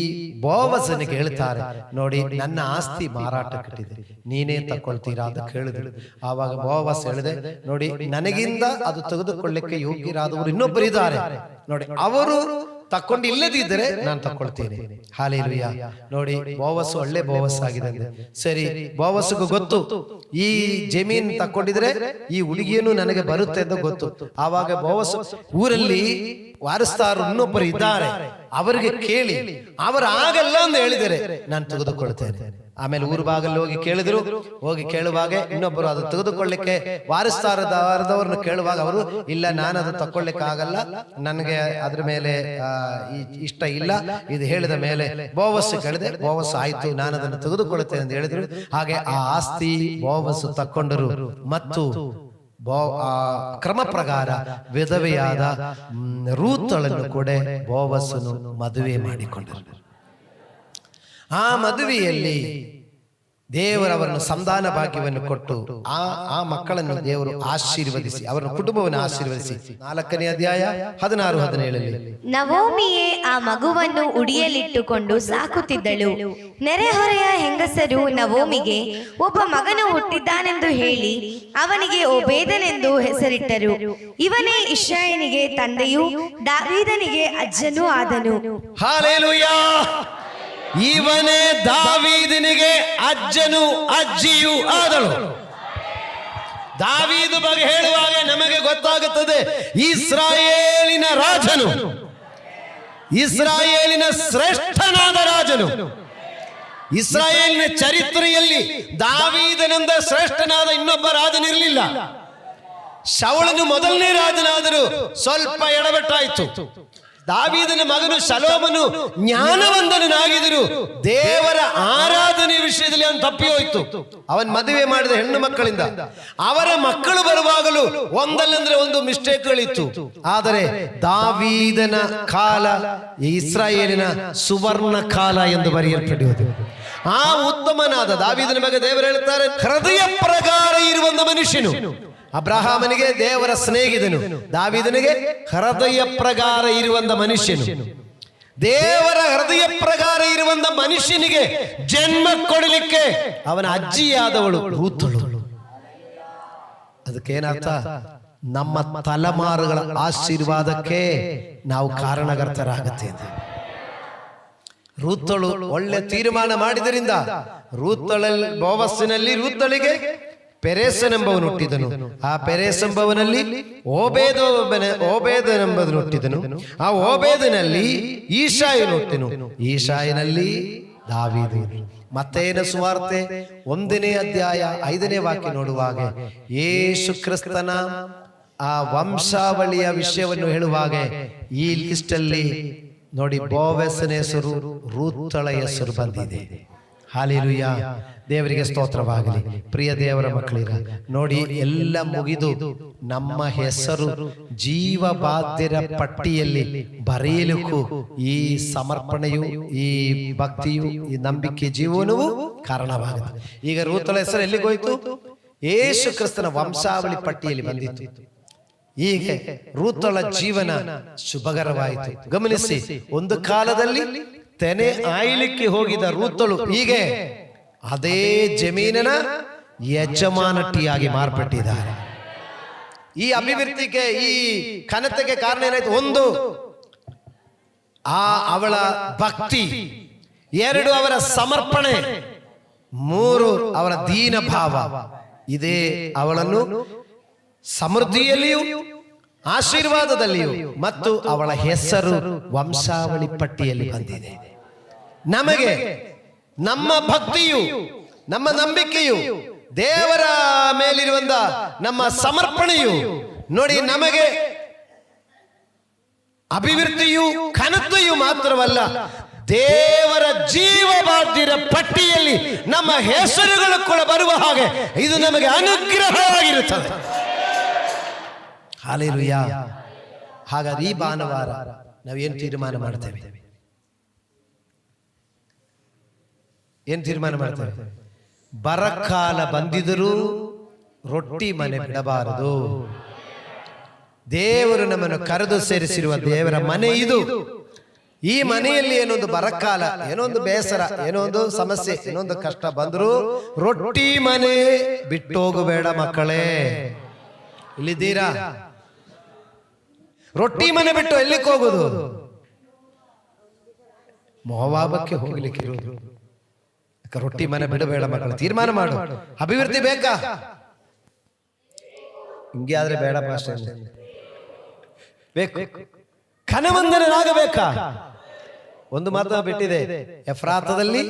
ಬೋವಸನಿಗೆ ಹೇಳ್ತಾರೆ, ನೋಡಿ ನನ್ನ ಆಸ್ತಿ ಮಾರಾಟಕ್ಕಿಟ್ಟಿದೆ, ನೀನೇ ತಕೊಳ್ತೀರಾ ಅಂತ ಕೇಳಿದ್ರು. ಆವಾಗ ಬೋವಸ್ ಹೇಳಿದೆ, ನೋಡಿ ನನಗಿಂದ ಅದು ತೆಗೆದುಕೊಳ್ಳಿಕ್ಕೆ ಯೋಗ್ಯರಾದವರು ಇನ್ನೊಬ್ಬರು ಇದ್ದಾರೆ ನೋಡಿ, ಅವರು ತಕೊಂಡು ಇಲ್ಲದಿದ್ದರೆ ನಾನು ತಕೊಳ್ತೇನೆ. ಹಾಲೆಲೂಯ. ನೋಡಿ ಬೋವಸ್ ಒಳ್ಳೆ ಬೋವಸ್ ಆಗಿದೆ. ಸರಿ, ಬೋವಸ್ಗೂ ಗೊತ್ತು ಈ ಜಮೀನ್ ತಕೊಂಡಿದ್ರೆ ಈ ಹುಡುಗಿಯನ್ನು ನನಗೆ ಬರುತ್ತೆ ಅಂತ ಗೊತ್ತು. ಆವಾಗ ಬೋವಸ್ ಊರಲ್ಲಿ ವಾರಸ್ತಾರು ಇನ್ನೊಬ್ಬರು ಇದ್ದಾರೆ, ಅವರಿಗೆ ಕೇಳಿ ಅವರು ಆಗಲ್ಲ ಅಂತ ಹೇಳಿದರೆ ನಾನು ತೆಗೆದುಕೊಳ್ತೇನೆ. ಆಮೇಲೆ ಊರು ಬಾಗಲ್ಲಿ ಹೋಗಿ ಕೇಳಿದ್ರು. ಹೋಗಿ ಕೇಳುವಾಗ ಇನ್ನೊಬ್ಬರು ಅದು ತೆಗೆದುಕೊಳ್ಳಿಕ್ಕೆ ವಾರಸ್ತಾರದವ್ರನ್ನ ಕೇಳುವಾಗ ಅವರು ಇಲ್ಲ, ನಾನು ಅದು ತಕೊಳ್ಳಿಕ್ಕೆ ಆಗಲ್ಲ, ನನಗೆ ಅದ್ರ ಮೇಲೆ ಇಷ್ಟ ಇಲ್ಲ ಇದು ಹೇಳಿದ ಮೇಲೆ ಬೋವಸ್ ಕೇಳಿದೆ. ಬೋವಸ್ ಆಯ್ತು, ನಾನು ಅದನ್ನು ತೆಗೆದುಕೊಳ್ಳುತ್ತೇನೆ ಅಂತ ಹೇಳಿದ್ರು. ಹಾಗೆ ಆ ಆಸ್ತಿ ಬೋವಸ್ ತಕ್ಕೊಂಡರು ಮತ್ತು ಕ್ರಮ ಪ್ರಕಾರ ವಿಧವೆಯಾದ ರೂತಳನ್ನು ಕೂಡ ಬೋವಸನು ಮದುವೆ ಮಾಡಿಕೊಂಡರು. ಆ ಮದುವೆಯಲ್ಲಿ ದೇವರವರನ್ನು ಸಂಧಾನ ಭಾಗ್ಯವನ್ನು ಕೊಟ್ಟು ಆ ಮಕ್ಕಳನ್ನು ದೇವರು ಆಶೀರ್ವದಿಸಿ ಅವರ ಕುಟುಂಬವನ್ನು ಆಶೀರ್ವದಿಸಿ 4ನೇ ಅಧ್ಯಾಯ 16-17 ನವೋಮಿಯೇ ಆ ಮಗುವನ್ನು ಉಡಿಯಲಿಟ್ಟುಕೊಂಡು ಸಾಕುತ್ತಿದ್ದಳು. ನೆರೆಹೊರೆಯ ಹೆಂಗಸರು ನವೋಮಿಗೆ ಒಬ್ಬ ಮಗನು ಹುಟ್ಟಿದ್ದಾನೆಂದು ಹೇಳಿ ಅವನಿಗೆ ಓಬೇದನೆಂದು ಹೆಸರಿಟ್ಟರು. ಇವನೇ ಇಶ್ರಾಯೇಲಿಗೆ ತಂದೆಯೂ ದಾವೀದನಿಗೆ ಅಜ್ಜನೂ ಆದನು. ಹಲ್ಲೆಲೂಯಾ. ಇವನೇ ದಾವೀದನಿಗೆ ಅಜ್ಜನು ಅಜ್ಜಿಯೂ ಆದಳು. ದಾವೀದ ಬಗ್ಗೆ ಹೇಳುವಾಗ ನಮಗೆ ಗೊತ್ತಾಗುತ್ತದೆ, ಇಸ್ರಾಯೇಲಿನ ರಾಜನು, ಇಸ್ರಾಯೇಲಿನ ಶ್ರೇಷ್ಠನಾದ ರಾಜನು. ಇಸ್ರಾಯೇಲಿನ ಚರಿತ್ರೆಯಲ್ಲಿ ದಾವೀದನಿಂದ ಶ್ರೇಷ್ಠನಾದ ಇನ್ನೊಬ್ಬ ರಾಜನಿರಲಿಲ್ಲ. ಶೌಲನು ಮೊದಲನೇ ರಾಜನಾದರೂ ಸ್ವಲ್ಪ ಎಡವಟ್ಟಾಯಿತು. ದಾವೀದನ ಮಗನು ಶಲೋಮನು ಜ್ಞಾನವಂತನಾಗಿದ್ದರು, ದೇವರ ಆರಾಧನೆ ವಿಷಯದಲ್ಲಿ ಅವನು ತಪ್ಪಿ ಹೋಯಿತು. ಅವನ್ ಮದುವೆ ಮಾಡಿದ ಹೆಣ್ಣು ಮಕ್ಕಳಿಂದ ಅವರ ಮಕ್ಕಳು ಬರುವಾಗಲೂ ಒಂದಲ್ಲಂದ್ರೆ ಒಂದು ಮಿಸ್ಟೇಕ್ಗಳಿತ್ತು. ಆದರೆ ದಾವೀದನ ಕಾಲ ಇಸ್ರಾಯೇಲಿನ ಸುವರ್ಣ ಕಾಲ ಎಂದು ಬರೆಯಲ್ಪಡುವುದು. ಆ ಉತ್ತಮನಾದ ದಾವೀದನ ಬಗ್ಗೆ ದೇವರು ಹೇಳ್ತಾರೆ, ಹೃದಯ ಪ್ರಕಾರ ಇರುವಂತ ಮನುಷ್ಯನು. ಅಬ್ರಹಾಮನಿಗೆ ದೇವರ ಸ್ನೇಹಿತನು, ದಾವೀದನಿಗೆ ಹೃದಯ ಪ್ರಕಾರ ಇರುವಂತ ಮನುಷ್ಯನು. ದೇವರ ಹೃದಯ ಪ್ರಕಾರ ಇರುವಂತ ಮನುಷ್ಯನಿಗೆ ಜನ್ಮ ಕೊಡಲಿಕ್ಕೆ ಅವನ ಅಜ್ಜಿಯಾದವಳು ರೂತಳು. ಅದಕ್ಕೇನರ್ಥ? ನಮ್ಮ ತಲೆಮಾರುಗಳ ಆಶೀರ್ವಾದಕ್ಕೆ ನಾವು ಕಾರಣಕರ್ತರಾಗುತ್ತೇವೆ. ರೂತಳು ಒಳ್ಳೆ ತೀರ್ಮಾನ ಮಾಡಿದ್ರಿಂದ ರೂತಳಲ್ಲಿ ಬೋವಸ್ಸಿನಲ್ಲಿ ರೂತಳಿಗೆ ಪೆರೇಸನೆಂಬವನು ಹುಟ್ಟಿದನು. ಆ ಪೆರೇಸೆಂಬವನಲ್ಲಿ ಓಬೇದನೆಂಬುದನ್ನು ಹುಟ್ಟಿದನು. ಆ ಓಬೇದನಲ್ಲಿ ಈಶಾಯನು ಹುಟ್ಟಿದನು. ಈಶಾಯನಲ್ಲಿ ದಾವೀದು. ಮತ್ತೇನ ಸುವಾರ್ತೆ 1ನೇ ಅಧ್ಯಾಯ 5ನೇ ವಾಕ್ಯ ನೋಡುವಾಗ ಯೇಸು ಕ್ರಿಸ್ತನ ಆ ವಂಶಾವಳಿಯ ವಿಷಯವನ್ನು ಹೇಳುವಾಗ ಈ ಲಿಸ್ಟ್ ಅಲ್ಲಿ ನೋಡಿ ಬೋವೆಸನ ಹೆಸರು, ರೂತಳ ಹೆಸರು ಬಂದಿದೆ. ಹಲ್ಲೆಲೂಯಾ. ದೇವರಿಗೆ ಸ್ತೋತ್ರವಾಗಲಿ. ಪ್ರಿಯ ದೇವರ ಮಕ್ಕಳಿರ ನೋಡಿ, ಎಲ್ಲ ಮುಗಿದು ನಮ್ಮ ಹೆಸರು ಜೀವಬಾಧ್ಯರ ಪಟ್ಟಿಯಲ್ಲಿ ಬರೆಯಲಿಕ್ಕೂ ಈ ಸಮರ್ಪಣೆಯು, ಈ ಭಕ್ತಿಯು, ಈ ನಂಬಿಕೆ ಜೀವನವು ಕಾರಣವಾಗುತ್ತೆ. ಈಗ ರೂತಳ ಹೆಸರು ಎಲ್ಲಿಗೋಯ್ತು? ಯೇಸು ಕ್ರಿಸ್ತನ ವಂಶಾವಳಿ ಪಟ್ಟಿಯಲ್ಲಿ ಬಂದಿತ್ತು. ಹೀಗೆ ರೂತಳ ಜೀವನ ಶುಭಕರವಾಯಿತು. ಗಮನಿಸಿ, ಒಂದು ಕಾಲದಲ್ಲಿ ತೆನೆ ಆಯ್ಲಿಕ್ಕೆ ಹೋಗಿದ ರೂತಳು ಹೀಗೆ ಅದೇ ಜಮೀನಿನ ಯಜಮಾನಟಿಯಾಗಿ ಮಾರ್ಪಟ್ಟಿದ್ದಾರೆ. ಈ ಅಭಿವೃದ್ಧಿಗೆ, ಈ ಘನತೆಗೆ ಕಾರಣ ಏನಾಯ್ತು? ಒಂದು, ಅವಳ ಭಕ್ತಿ. ಎರಡು, ಅವರ ಸಮರ್ಪಣೆ. ಮೂರು, ಅವರ ದೀನ ಭಾವ. ಇದೇ ಅವಳನ್ನು ಸಮೃದ್ಧಿಯಲ್ಲಿಯೂ ಆಶೀರ್ವಾದದಲ್ಲಿಯೂ ಮತ್ತು ಅವಳ ಹೆಸರು ವಂಶಾವಳಿ ಪಟ್ಟಿಯಲ್ಲಿ ಬಂದಿದೆ. ನಮಗೆ ನಮ್ಮ ಭಕ್ತಿಯು, ನಮ್ಮ ನಂಬಿಕೆಯು, ದೇವರ ಮೇಲಿರುವಂತ ನಮ್ಮ ಸಮರ್ಪಣೆಯು ನೋಡಿ, ನಮಗೆ ಅಭಿವೃದ್ಧಿಯು ಘನತೆಯು ಮಾತ್ರವಲ್ಲ, ದೇವರ ಜೀವಬಾಧ್ಯರ ಪಟ್ಟಿಯಲ್ಲಿ ನಮ್ಮ ಹೆಸರುಗಳು ಕೂಡ ಬರುವ ಹಾಗೆ ಇದು ನಮಗೆ ಅನುಗ್ರಹವಾಗಿರುತ್ತದೆ. ಹಲ್ಲೆಲೂಯಾ. ಹಾಗಾದ್ರೆ ಈ ಭಾನುವಾರ ನಾವೇನು ತೀರ್ಮಾನ ಮಾಡ್ತೇವೆ? ಏನ್ ತೀರ್ಮಾನ ಮಾಡ್ತೇವೆ? ಬರಕಾಲ ಬಂದಿದರೂ ರೊಟ್ಟಿ ಮನೆ ಬಿಡಬಾರದು. ದೇವರು ನಮ್ಮನ್ನು ಕರೆದು ಸೇರಿಸಿರುವ ದೇವರ ಮನೆ ಇದು. ಈ ಮನೆಯಲ್ಲಿ ಏನೊಂದು ಬರಕಾಲ, ಏನೋ ಒಂದು ಬೇಸರ, ಏನೋ ಒಂದು ಸಮಸ್ಯೆ, ಏನೋ ಒಂದು ಕಷ್ಟ ಬಂದರೂ ರೊಟ್ಟಿ ಮನೆ ಬಿಟ್ಟೋಗಬೇಡ ಮಕ್ಕಳೇ. ಇಲ್ಲಿದ್ದೀರಾ? ರೊಟ್ಟಿ ಮನೆ ಬಿಟ್ಟು ಎಲ್ಲಿಗೆ ಹೋಗುದು? ಮೋವಾಬಕ್ಕೆ ಹೋಗ್ಲಿಕ್ಕೆ ಇರುವುದು. ರೊಟ್ಟಿ ಮನೆ ಬಿಡಬೇಡ ಮಕ್ಕಳು. ತೀರ್ಮಾನ ಮಾಡು. ಅಭಿವೃದ್ಧಿ ಬೇಕಾ? ಹಿಂಗೆ ಆದ್ರೆ ಬೇಡ ಪಾಸ್ಟರ್. ಬೇಕು. ಘನವಂದನಾಗಬೇಕಾ? ಒಂದು ಬಿಟ್ಟಿದೆ, ಎಫ್ರಾತದಲ್ಲಿ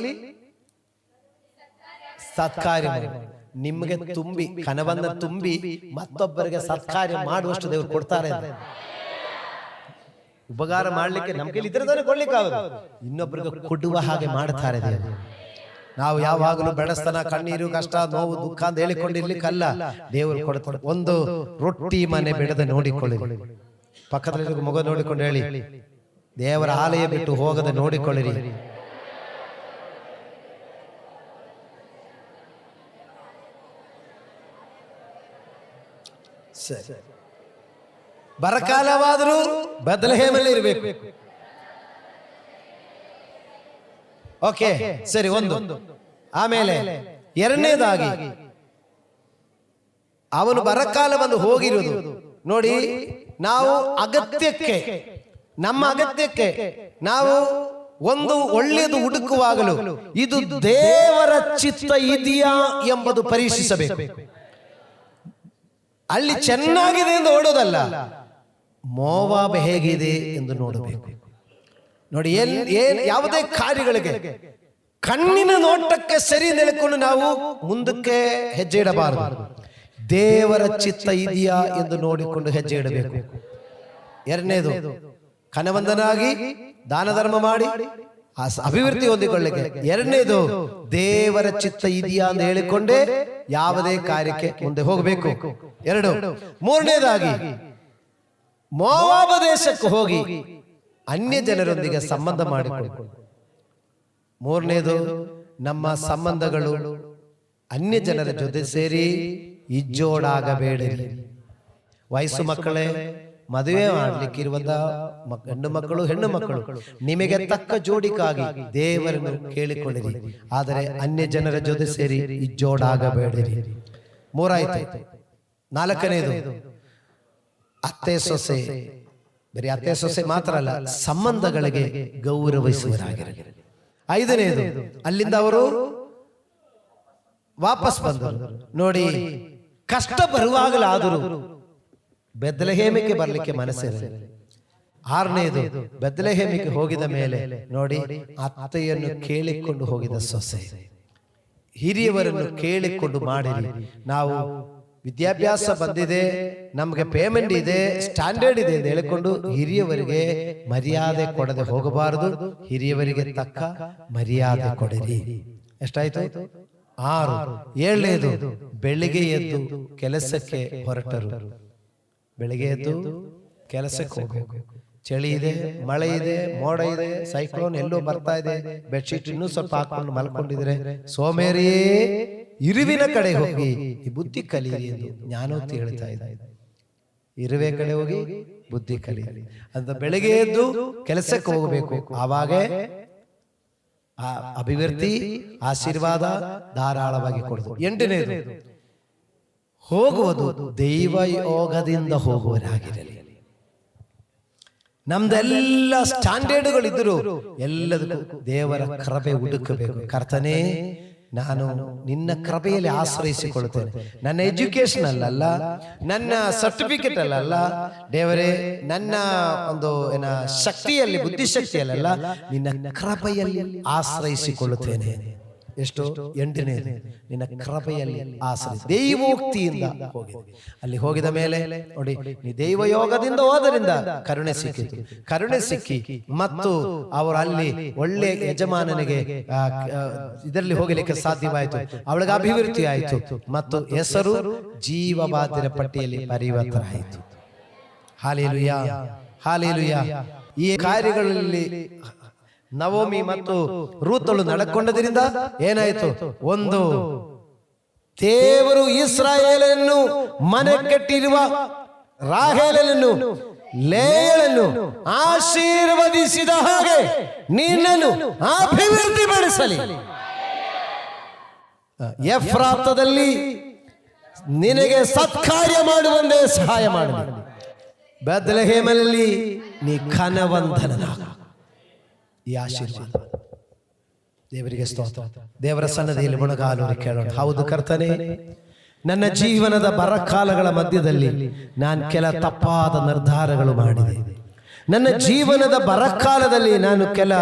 ಸತ್ಕಾರ್ಯ ನಿಮಗೆ ತುಂಬಿ, ಘನವಂದ ತುಂಬಿ ಮತ್ತೊಬ್ಬರಿಗೆ ಸತ್ಕಾರ್ಯ ಮಾಡುವಷ್ಟು ದೇವರು ಕೊಡ್ತಾರೆ. ಉಪಕಾರ ಮಾಡ್ಲಿಕ್ಕೆ ನಮ್ಮ ಕೈಲಿ ಇದ್ರೆ ಕೊಡ್ಲಿಕ್ಕೆ ಆಗೋದು, ಇನ್ನೊಬ್ಬರಿಗೆ ಕೊಡುವ ಹಾಗೆ ಮಾಡ್ತಾರೆ ದೇವರು. ನಾವು ಯಾವಾಗಲೂ ಬೆಳೆಸ್ತನ, ಕಣ್ಣೀರು, ಕಷ್ಟ, ನೋವು, ದುಃಖ ಅಂತ ಹೇಳಿಕೊಂಡಿರ್ಲಿಕ್ಕಲ್ಲ, ದೇವರು ಕೊಡ್ತಾರೆ. ಒಂದು, ರೊಟ್ಟಿ ಮನೆ ಬಿಡದೆ ನೋಡಿಕೊಳ್ಳಿ. ಪಕ್ಕದಲ್ಲಿ ಮಗ ನೋಡಿಕೊಂಡು ಹೇಳಿ, ದೇವರ ಆಲಯ ಬಿಟ್ಟು ಹೋಗದೆ ನೋಡಿಕೊಳ್ಳಿರಿ. ಸರಿ, ಬರಕಾಲವಾದರೂ ಬೆತ್ಲೆಹೇಮಲ್ಲಿ ಇರಬೇಕು. ಓಕೆ, ಸರಿ. ಒಂದು. ಆಮೇಲೆ ಎರಡನೇದಾಗಿ, ಅವನು ಬರಕಾಲ ಬಂದು ಹೋಗಿರುವುದು ನೋಡಿ. ನಾವು ಅಗತ್ಯಕ್ಕೆ, ನಮ್ಮ ಅಗತ್ಯಕ್ಕೆ ನಾವು ಒಂದು ಒಳ್ಳೆಯದು ಹುಡುಕುವಾಗಲೂ ಇದು ದೇವರ ಚಿತ್ತ ಇದೆಯಾ ಎಂಬುದು ಪರೀಕ್ಷಿಸಬೇಕು. ಅಲ್ಲಿ ಚೆನ್ನಾಗಿದೆ ಎಂದು ಓಡೋದಲ್ಲ, ಮೋವಾಬ್ ಹೇಗಿದೆ ಎಂದು ನೋಡಬೇಕು. ನೋಡಿ, ಯಾವುದೇ ಕಾರ್ಯಗಳಿಗೆ ಕಣ್ಣಿನ ನೋಟಕ್ಕೆ ಸರಿ ನೆಲೆಕೊಂಡು ನಾವು ಮುಂದಕ್ಕೆ ಹೆಜ್ಜೆ ಇಡಬಾರದು. ದೇವರ ಚಿತ್ತ ಇದೆಯಾ ಎಂದು ನೋಡಿಕೊಂಡು ಹೆಜ್ಜೆ ಇಡಬೇಕು. ಎರಡನೇದು, ಘನವಂದನಾಗಿ ದಾನ ಧರ್ಮ ಮಾಡಿ ಅಭಿವೃದ್ಧಿ ಹೊಂದಿಕೊಳ್ಳಿಕ್ಕೆ. ಎರಡನೇದು, ದೇವರ ಚಿತ್ತ ಇದೆಯಾ ಅಂತ ಹೇಳಿಕೊಂಡೇ ಯಾವುದೇ ಕಾರ್ಯಕ್ಕೆ ಮುಂದೆ ಹೋಗಬೇಕು. ಎರಡು. ಮೂರನೇದಾಗಿ, ಮೋವಾಬ ದೇಶಕ್ಕೆ ಹೋಗಿ ಅನ್ಯ ಜನರೊಂದಿಗೆ ಸಂಬಂಧ ಮಾಡಿಕೊಳ್ಳಿ. ಮೂರನೇದು, ನಮ್ಮ ಸಂಬಂಧಗಳು ಅನ್ಯ ಜನರ ಜೊತೆ ಸೇರಿ ಇಜ್ಜೋಡಾಗಬೇಡಿರಿ. ವಯಸ್ಸು ಮಕ್ಕಳೇ, ಮದುವೆ ಮಾಡ್ಲಿಕ್ಕಿರುವಂತ ಗಂಡು ಮಕ್ಕಳು, ಹೆಣ್ಣು ಮಕ್ಕಳು, ನಿಮಗೆ ತಕ್ಕ ಜೋಡಿಕಾಗಿ ದೇವರನ್ನು ಕೇಳಿಕೊಳ್ಳಿರಿ, ಆದರೆ ಅನ್ಯ ಜನರ ಜೊತೆ ಸೇರಿ ಇಜ್ಜೋಡಾಗಬೇಡಿರಿ. ಮೂರಾಯ್ತು. ನಾಲ್ಕನೇದು, ಅತ್ತೆ ಸೊಸೆ, ಬರೀ ಅತ್ತೆ ಸೊಸೆ ಮಾತ್ರ ಅಲ್ಲ, ಸಂಬಂಧಗಳಿಗೆ ಗೌರವಿಸುವರಾಗಿರಿ. ಐದನೇದು, ಅಲ್ಲಿಂದ ಅವರು ವಾಪಸ್ ಬಂದರು ನೋಡಿ. ಕಷ್ಟ ಬರುವಾಗಲಾದರೂ ಬೆತ್ಲೆಹೇಮಿಗೆ ಬರಲಿಕ್ಕೆ ಮನಸ್ಸಿರಲಿಲ್ಲ. ಆರನೇದು, ಬೆತ್ಲೆಹೇಮಿಗೆ ಹೋಗಿದ ಮೇಲೆ ನೋಡಿ, ಅತ್ತೆಯನ್ನು ಕೇಳಿಕೊಂಡು ಹೋಗಿದ ಸೊಸೆ. ಹಿರಿಯವರನ್ನು ಕೇಳಿಕೊಂಡು ಮಾಡಿರಿ. ನಾವು ವಿದ್ಯಾಭ್ಯಾಸ ಬಂದಿದೆ, ನಮಗೆ ಪೇಮೆಂಟ್ ಇದೆ, ಸ್ಟ್ಯಾಂಡರ್ಡ್ ಇದೆ ಅಂತ ಹೇಳಿಕೊಂಡು ಹಿರಿಯವರಿಗೆ ಮರ್ಯಾದೆ ಕೊಡದೆ ಹೋಗಬಾರದು. ಹಿರಿಯವರಿಗೆ ತಕ್ಕ ಮರ್ಯಾದೆ ಕೊಡಿರಿ. ಎಷ್ಟಾಯ್ತು? 6. ಏಳನೇದು, ಬೆಳಿಗ್ಗೆ ಎದ್ದು ಕೆಲಸಕ್ಕೆ ಹೊರಟರು. ಬೆಳಿಗ್ಗೆ ಎದ್ದು ಕೆಲಸಕ್ಕೆ ಹೋಗಬೇಕು. ಚಳಿ ಇದೆ, ಮಳೆ ಇದೆ, ಮೋಡ ಇದೆ, ಸೈಕ್ಲೋನ್ ಎಲ್ಲೋ ಬರ್ತಾ ಇದೆ, ಬೆಡ್ಶೀಟ್ ಇನ್ನೂ ಸ್ವಲ್ಪ ಹಾಕೊಂಡು ಮಲ್ಕೊಂಡಿದ್ರೆ ಸೋಮೇರಿಯೇ ಇರುವಿನ ಕಡೆ ಹೋಗಿ ಈ ಬುದ್ಧಿ ಕಲಿಯಿರಿ ಎಂದು ಜ್ಞಾನೋಕ್ತಿ ಹೇಳ್ತಾ ಇದೆ. ಇರುವೆ ಕಡೆ ಹೋಗಿ ಬುದ್ಧಿ ಕಲಿಯಿರಿ ಅಂತ. ಬೆಳಿಗ್ಗೆ ಎದ್ದು ಕೆಲಸಕ್ಕೆ ಹೋಗಬೇಕು. ಆವಾಗ ಆ ಅಭಿವೃದ್ಧಿ, ಆಶೀರ್ವಾದ ಧಾರಾಳವಾಗಿ ಕೊಡುವುದು. 8ನೇದು, ಹೋಗುವುದು ದೈವಯೋಗದಿಂದ ಹೋಗುವರಾಗಿರಲಿ. ನಮ್ದೆಲ್ಲ ಸ್ಟ್ಯಾಂಡರ್ಡ್ಗಳಿದ್ದರು, ಎಲ್ಲದಕ್ಕೂ ದೇವರ ಕೃಪೆ ಹುಡುಕಬೇಕು. ಕರ್ತನೇ, ನಾನು ನಿನ್ನ ಕೃಪೆಯಲ್ಲಿ ಆಶ್ರಯಿಸಿಕೊಳ್ಳುತ್ತೇನೆ. ನನ್ನ ಎಜುಕೇಶನ್ ಅಲ್ಲಲ್ಲ, ನನ್ನ ಸರ್ಟಿಫಿಕೇಟ್ ಅಲ್ಲಲ್ಲ ದೇವರೇ, ನನ್ನ ಒಂದು ಶಕ್ತಿಯಲ್ಲಿ, ಬುದ್ಧಿಶಕ್ತಿಯಲ್ಲ, ನಿನ್ನ ಕೃಪೆಯಲ್ಲಿ ಆಶ್ರಯಿಸಿಕೊಳ್ಳುತ್ತೇನೆ. ಎಷ್ಟು? 8ನೇದು, ನಿನ್ನ ಕೃಪೆಯಲ್ಲಿ ಆಶ್ರಯಿಸಿ. ದೈವೋಕ್ತಿಯಿಂದ ಹೋಗಿದೆ. ಅಲ್ಲಿ ಹೋಗಿದ ಮೇಲೆ ನೋಡಿ, ನೀ ದೈವಯೋಗದಿಂದ ಹೋದರಿಂದ ಕರುಣೆ ಸಿಕ್ಕಿತು. ಕರುಣೆ ಸಿಕ್ಕಿ ಮತ್ತು ಅವರು ಅಲ್ಲಿ ಒಳ್ಳೆ ಯಜಮಾನನಿಗೆ ಇದರಲ್ಲಿ ಹೋಗಲಿಕ್ಕೆ ಸಾಧ್ಯವಾಯಿತು. ಅವಳಿಗೆ ಅಭಿವೃದ್ಧಿ ಆಯಿತು ಮತ್ತು ಹೆಸರು ಜೀವಬಾಧ್ಯರ ಪಟ್ಟಿಯಲ್ಲಿ ಪರಿವರ್ತನೆ ಆಯಿತು. Hallelujah, hallelujah. ಈ ಕಾರ್ಯಗಳಲ್ಲಿ ನವೋಮಿ ಮತ್ತು ರೂತಳು ನಡ್ಕೊಂಡದ್ರಿಂದ ಏನಾಯಿತು? ಒಂದು, ದೇವರು ಇಸ್ರಾಯೇಲನ್ನು ಮನೆ ಕಟ್ಟಿರುವ ರಾಹೇಲನ್ನು, ಲೇಯಳನ್ನು ಆಶೀರ್ವದಿಸಿದ ಹಾಗೆ ನಿನ್ನನ್ನು ಅಭಿವೃದ್ಧಿಪಡಿಸಲಿ. ಎಫ್ರಾತದಲ್ಲಿ ನಿನಗೆ ಸತ್ಕಾರ್ಯ ಮಾಡುವಂತೆ ಸಹಾಯ ಮಾಡಲಿ. ಬೆತ್ಲೆಹೇಮಲ್ಲಿ ನೀ ಘನವಂತನಾಗು. ಈ ಆಶೀರ್ವಾದ ದೇವರಿಗೆ ಸ್ತೋತ್ರ. ದೇವರ ಸನ್ನದಿಯಲ್ಲಿ ಮುಣಗಾಲು ಕೇಳೋಣ. ಹೌದು ಕರ್ತನೇ, ನನ್ನ ಜೀವನದ ಬರಕಾಲಗಳ ಮಧ್ಯದಲ್ಲಿ ನಾನು ಕೆಲ ತಪ್ಪಾದ ನಿರ್ಧಾರಗಳು ಮಾಡಿದೆ. ನನ್ನ ಜೀವನದ ಬರಕಾಲದಲ್ಲಿ ನಾನು ಕೆಲ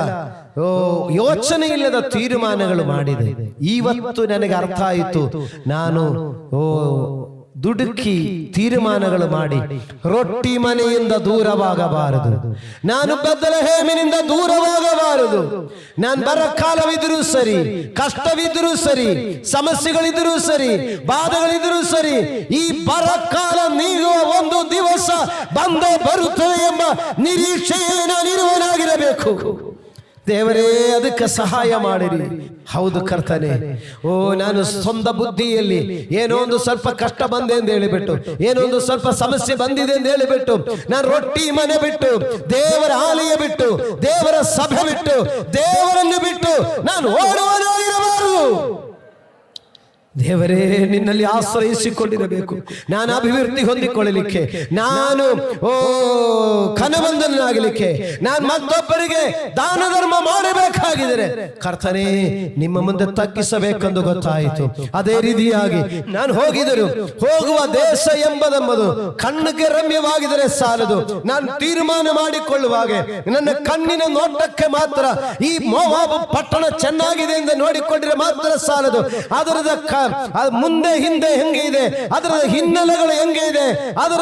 ಯೋಚನೆ ಇಲ್ಲದ ತೀರ್ಮಾನಗಳು ಮಾಡಿದೆ. ಇವತ್ತು ನನಗೆ ಅರ್ಥ ಆಯಿತು, ನಾನು ದುಡುಕಿ ತೀರ್ಮಾನಗಳು ಮಾಡಿ ರೊಟ್ಟಿ ಮನೆಯಿಂದ ದೂರವಾಗಬಾರದು. ನಾನು ಬೆತ್ಲೆಹೇಮಿನಿಂದ ದೂರವಾಗಬಾರದು. ನಾನು ಬರಕಾಲವಿದ್ರೂ ಸರಿ, ಕಷ್ಟವಿದ್ರೂ ಸರಿ, ಸಮಸ್ಯೆಗಳಿದ್ರೂ ಸರಿ, ಬಾಧೆಗಳಿದ್ರೂ ಸರಿ, ಈ ಬರಕಾಲ ನೀಗುವ ಒಂದು ದಿವಸ ಬಂದೇ ಬರುತ್ತದೆ ಎಂಬ ನಿರೀಕ್ಷೆಯೇ ನಾನಿರುವನಾಗಿರಬೇಕು. ದೇವರೇ, ಅದಕ್ಕೆ ಸಹಾಯ ಮಾಡಿರಿ. ಹೌದು ಕರ್ತನೆ, ನಾನು ಸ್ವಂತ ಬುದ್ಧಿಯಲ್ಲಿ ಏನೋ ಒಂದು ಸ್ವಲ್ಪ ಕಷ್ಟ ಬಂದೆ ಎಂದು ಹೇಳಿಬಿಟ್ಟು, ಏನೋ ಒಂದು ಸ್ವಲ್ಪ ಸಮಸ್ಯೆ ಬಂದಿದೆ ಎಂದು ಹೇಳಿಬಿಟ್ಟು, ನಾನು ರೊಟ್ಟಿ ಮನೆ ಬಿಟ್ಟು, ದೇವರ ಆಲಯ ಬಿಟ್ಟು, ದೇವರ ಸಭೆ ಬಿಟ್ಟು, ದೇವರನ್ನು ಬಿಟ್ಟು ನಾನು ಓಡುವನಾಗಿರಬಾರದು. ದೇವರೇ, ನಿನ್ನಲ್ಲಿ ಆಶ್ರಯಿಸಿಕೊಂಡಿರಬೇಕು. ನಾನು ಅಭಿವೃದ್ಧಿ ಹೊಂದಿಕೊಳ್ಳಲಿಕ್ಕೆ, ನಾನು ಘನವಂತನಾಗಲಿಕ್ಕೆ, ನಾನು ಮತ್ತೊಬ್ಬರಿಗೆ ದಾನ ಧರ್ಮ ಮಾಡಬೇಕಾಗಿದ್ದರೆ ಕರ್ತನೇ ನಿಮ್ಮ ಮುಂದೆ ತಗ್ಗಿಸಬೇಕೆಂದು ಗೊತ್ತಾಯಿತು. ಅದೇ ರೀತಿಯಾಗಿ ನಾನು ಹೋಗುವ ದೇಶ ಎಂಬುದು ಕಣ್ಣಿಗೆ ರಮ್ಯವಾಗಿದ್ದರೆ ಸಾಲದು. ನಾನು ತೀರ್ಮಾನ ಮಾಡಿಕೊಳ್ಳುವಾಗ ನನ್ನ ಕಣ್ಣಿನ ನೋಟಕ್ಕೆ ಮಾತ್ರ ಈ ಮೋವಾಬ್ ಪಟ್ಟಣ ಚೆನ್ನಾಗಿದೆ ಎಂದು ನೋಡಿಕೊಂಡ್ರೆ ಮಾತ್ರ ಸಾಲದು. ಅದರದ ಮುಂದೆ ಹಿಂದೆ ಹೆಂಗೆ ಇದೆ, ಅದರ ಹಿನ್ನೆಲೆಗಳು ಹೆಂಗೆ ಇದೆ, ಅದರ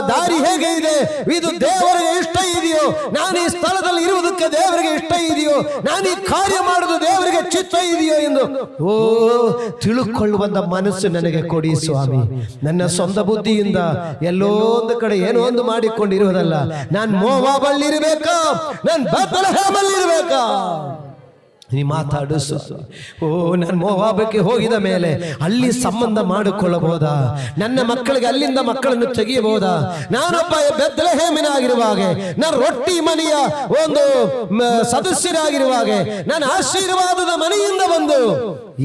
ದಾರಿ ಹೇಗೆ ಇದೆ, ಇದು ದೇವರಿಗೆ ಇಷ್ಟ ಇದೆಯೋ, ನಾನು ಈ ಸ್ಥಳದಲ್ಲಿ ಇರುವುದಕ್ಕೆ ದೇವರಿಗೆ ಇಷ್ಟ ಇದೆಯೋ, ನಾನು ಈ ಕಾರ್ಯ ಮಾಡುವುದು ದೇವರಿಗೆ ಚಿತ್ತ ಇದೆಯೋ ಎಂದು ತಿಳುಕೊಳ್ಳುವಂತ ಮನಸ್ಸು ನನಗೆ ಕೊಡಿ ಸ್ವಾಮಿ. ನನ್ನ ಸ್ವಂತ ಬುದ್ಧಿಯಿಂದ ಎಲ್ಲೋ ಒಂದು ಕಡೆ ಏನೋ ಒಂದು ಮಾಡಿಕೊಂಡಿರುವುದಲ್ಲ. ನಾನು ಮೋವಾಬಲ್ಲಿರಬೇಕಾ, ನಾನು ಬೆತ್ಲೆಹೇಮಲ್ಲಿರಬೇಕಾ? ನೀ ಮಾತಾಡು ಸ್ವಾಮಿ. ನಾನು ಮೋವಾಬಕ್ಕೆ ಹೋಗಿದ ಮೇಲೆ ಅಲ್ಲಿ ಸಂಬಂಧ ಮಾಡಿಕೊಳ್ಳಬಹುದಾ? ನನ್ನ ಮಕ್ಕಳಿಗೆ ಅಲ್ಲಿಂದ ಮಕ್ಕಳನ್ನು ತೆಗೆಯಬಹುದಾ? ನಾನೊಬ್ಬ ಬೆತ್ಲೆಹೇಮಿನಾಗಿರುವಾಗ, ನಾನು ರೊಟ್ಟಿ ಮನೆಯ ಒಂದು ಸದಸ್ಯರಾಗಿರುವಾಗ, ನಾನು ಆಶೀರ್ವಾದದ ಮನೆಯಿಂದ ಬಂದು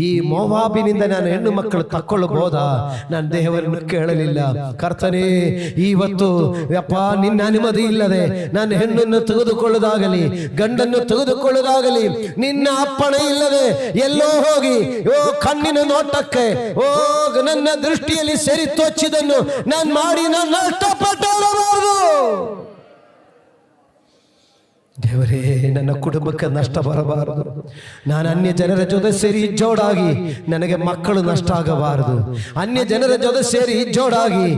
ಈ ಮೋವಾಬಿನಿಂದ ನಾನು ಹೆಣ್ಣು ಮಕ್ಕಳು ತಕ್ಕೊಳ್ಳಬಹುದಾ? ನಾನು ದೇವರನ್ನು ಕೇಳಲಿಲ್ಲ. ಕರ್ತನೇ, ಇವತ್ತು ಯಪ್ಪ ನಿನ್ನ ಅನುಮತಿ ಇಲ್ಲದೆ ನಾನು ಹೆಣ್ಣನ್ನು ತೆಗೆದುಕೊಳ್ಳುವುದಾಗಲಿ, ಗಂಡನ್ನು ತೆಗೆದುಕೊಳ್ಳುವುದಾಗಲಿ, ನಿನ್ನ ಅಪ್ಪಣೆ ಇಲ್ಲದೆ ಎಲ್ಲೋ ಹೋಗಿ ಕಣ್ಣಿನ ನೋಟಕ್ಕೆ ನನ್ನ ದೃಷ್ಟಿಯಲ್ಲಿ ಸೆರಿ ತೋಚಿದನ್ನು ನಾನು ಮಾಡಿ ನಾನು ನಷ್ಟಪಟ್ಟಬಾರದು. ದೇವರೇ, ನನ್ನ ಕುಟುಂಬಕ್ಕೆ ನಷ್ಟ ಬರಬಾರದು. ನಾನು ಅನ್ಯ ಜನರ ಜೊತೆ ಸೇರಿ ಜೋಡಾಗಿ ನನಗೆ ಮಕ್ಕಳು ನಷ್ಟ ಆಗಬಾರದು. ಅನ್ಯ ಜನರ ಜೊತೆ ಸೇರಿ ಜೋಡಾಗಿ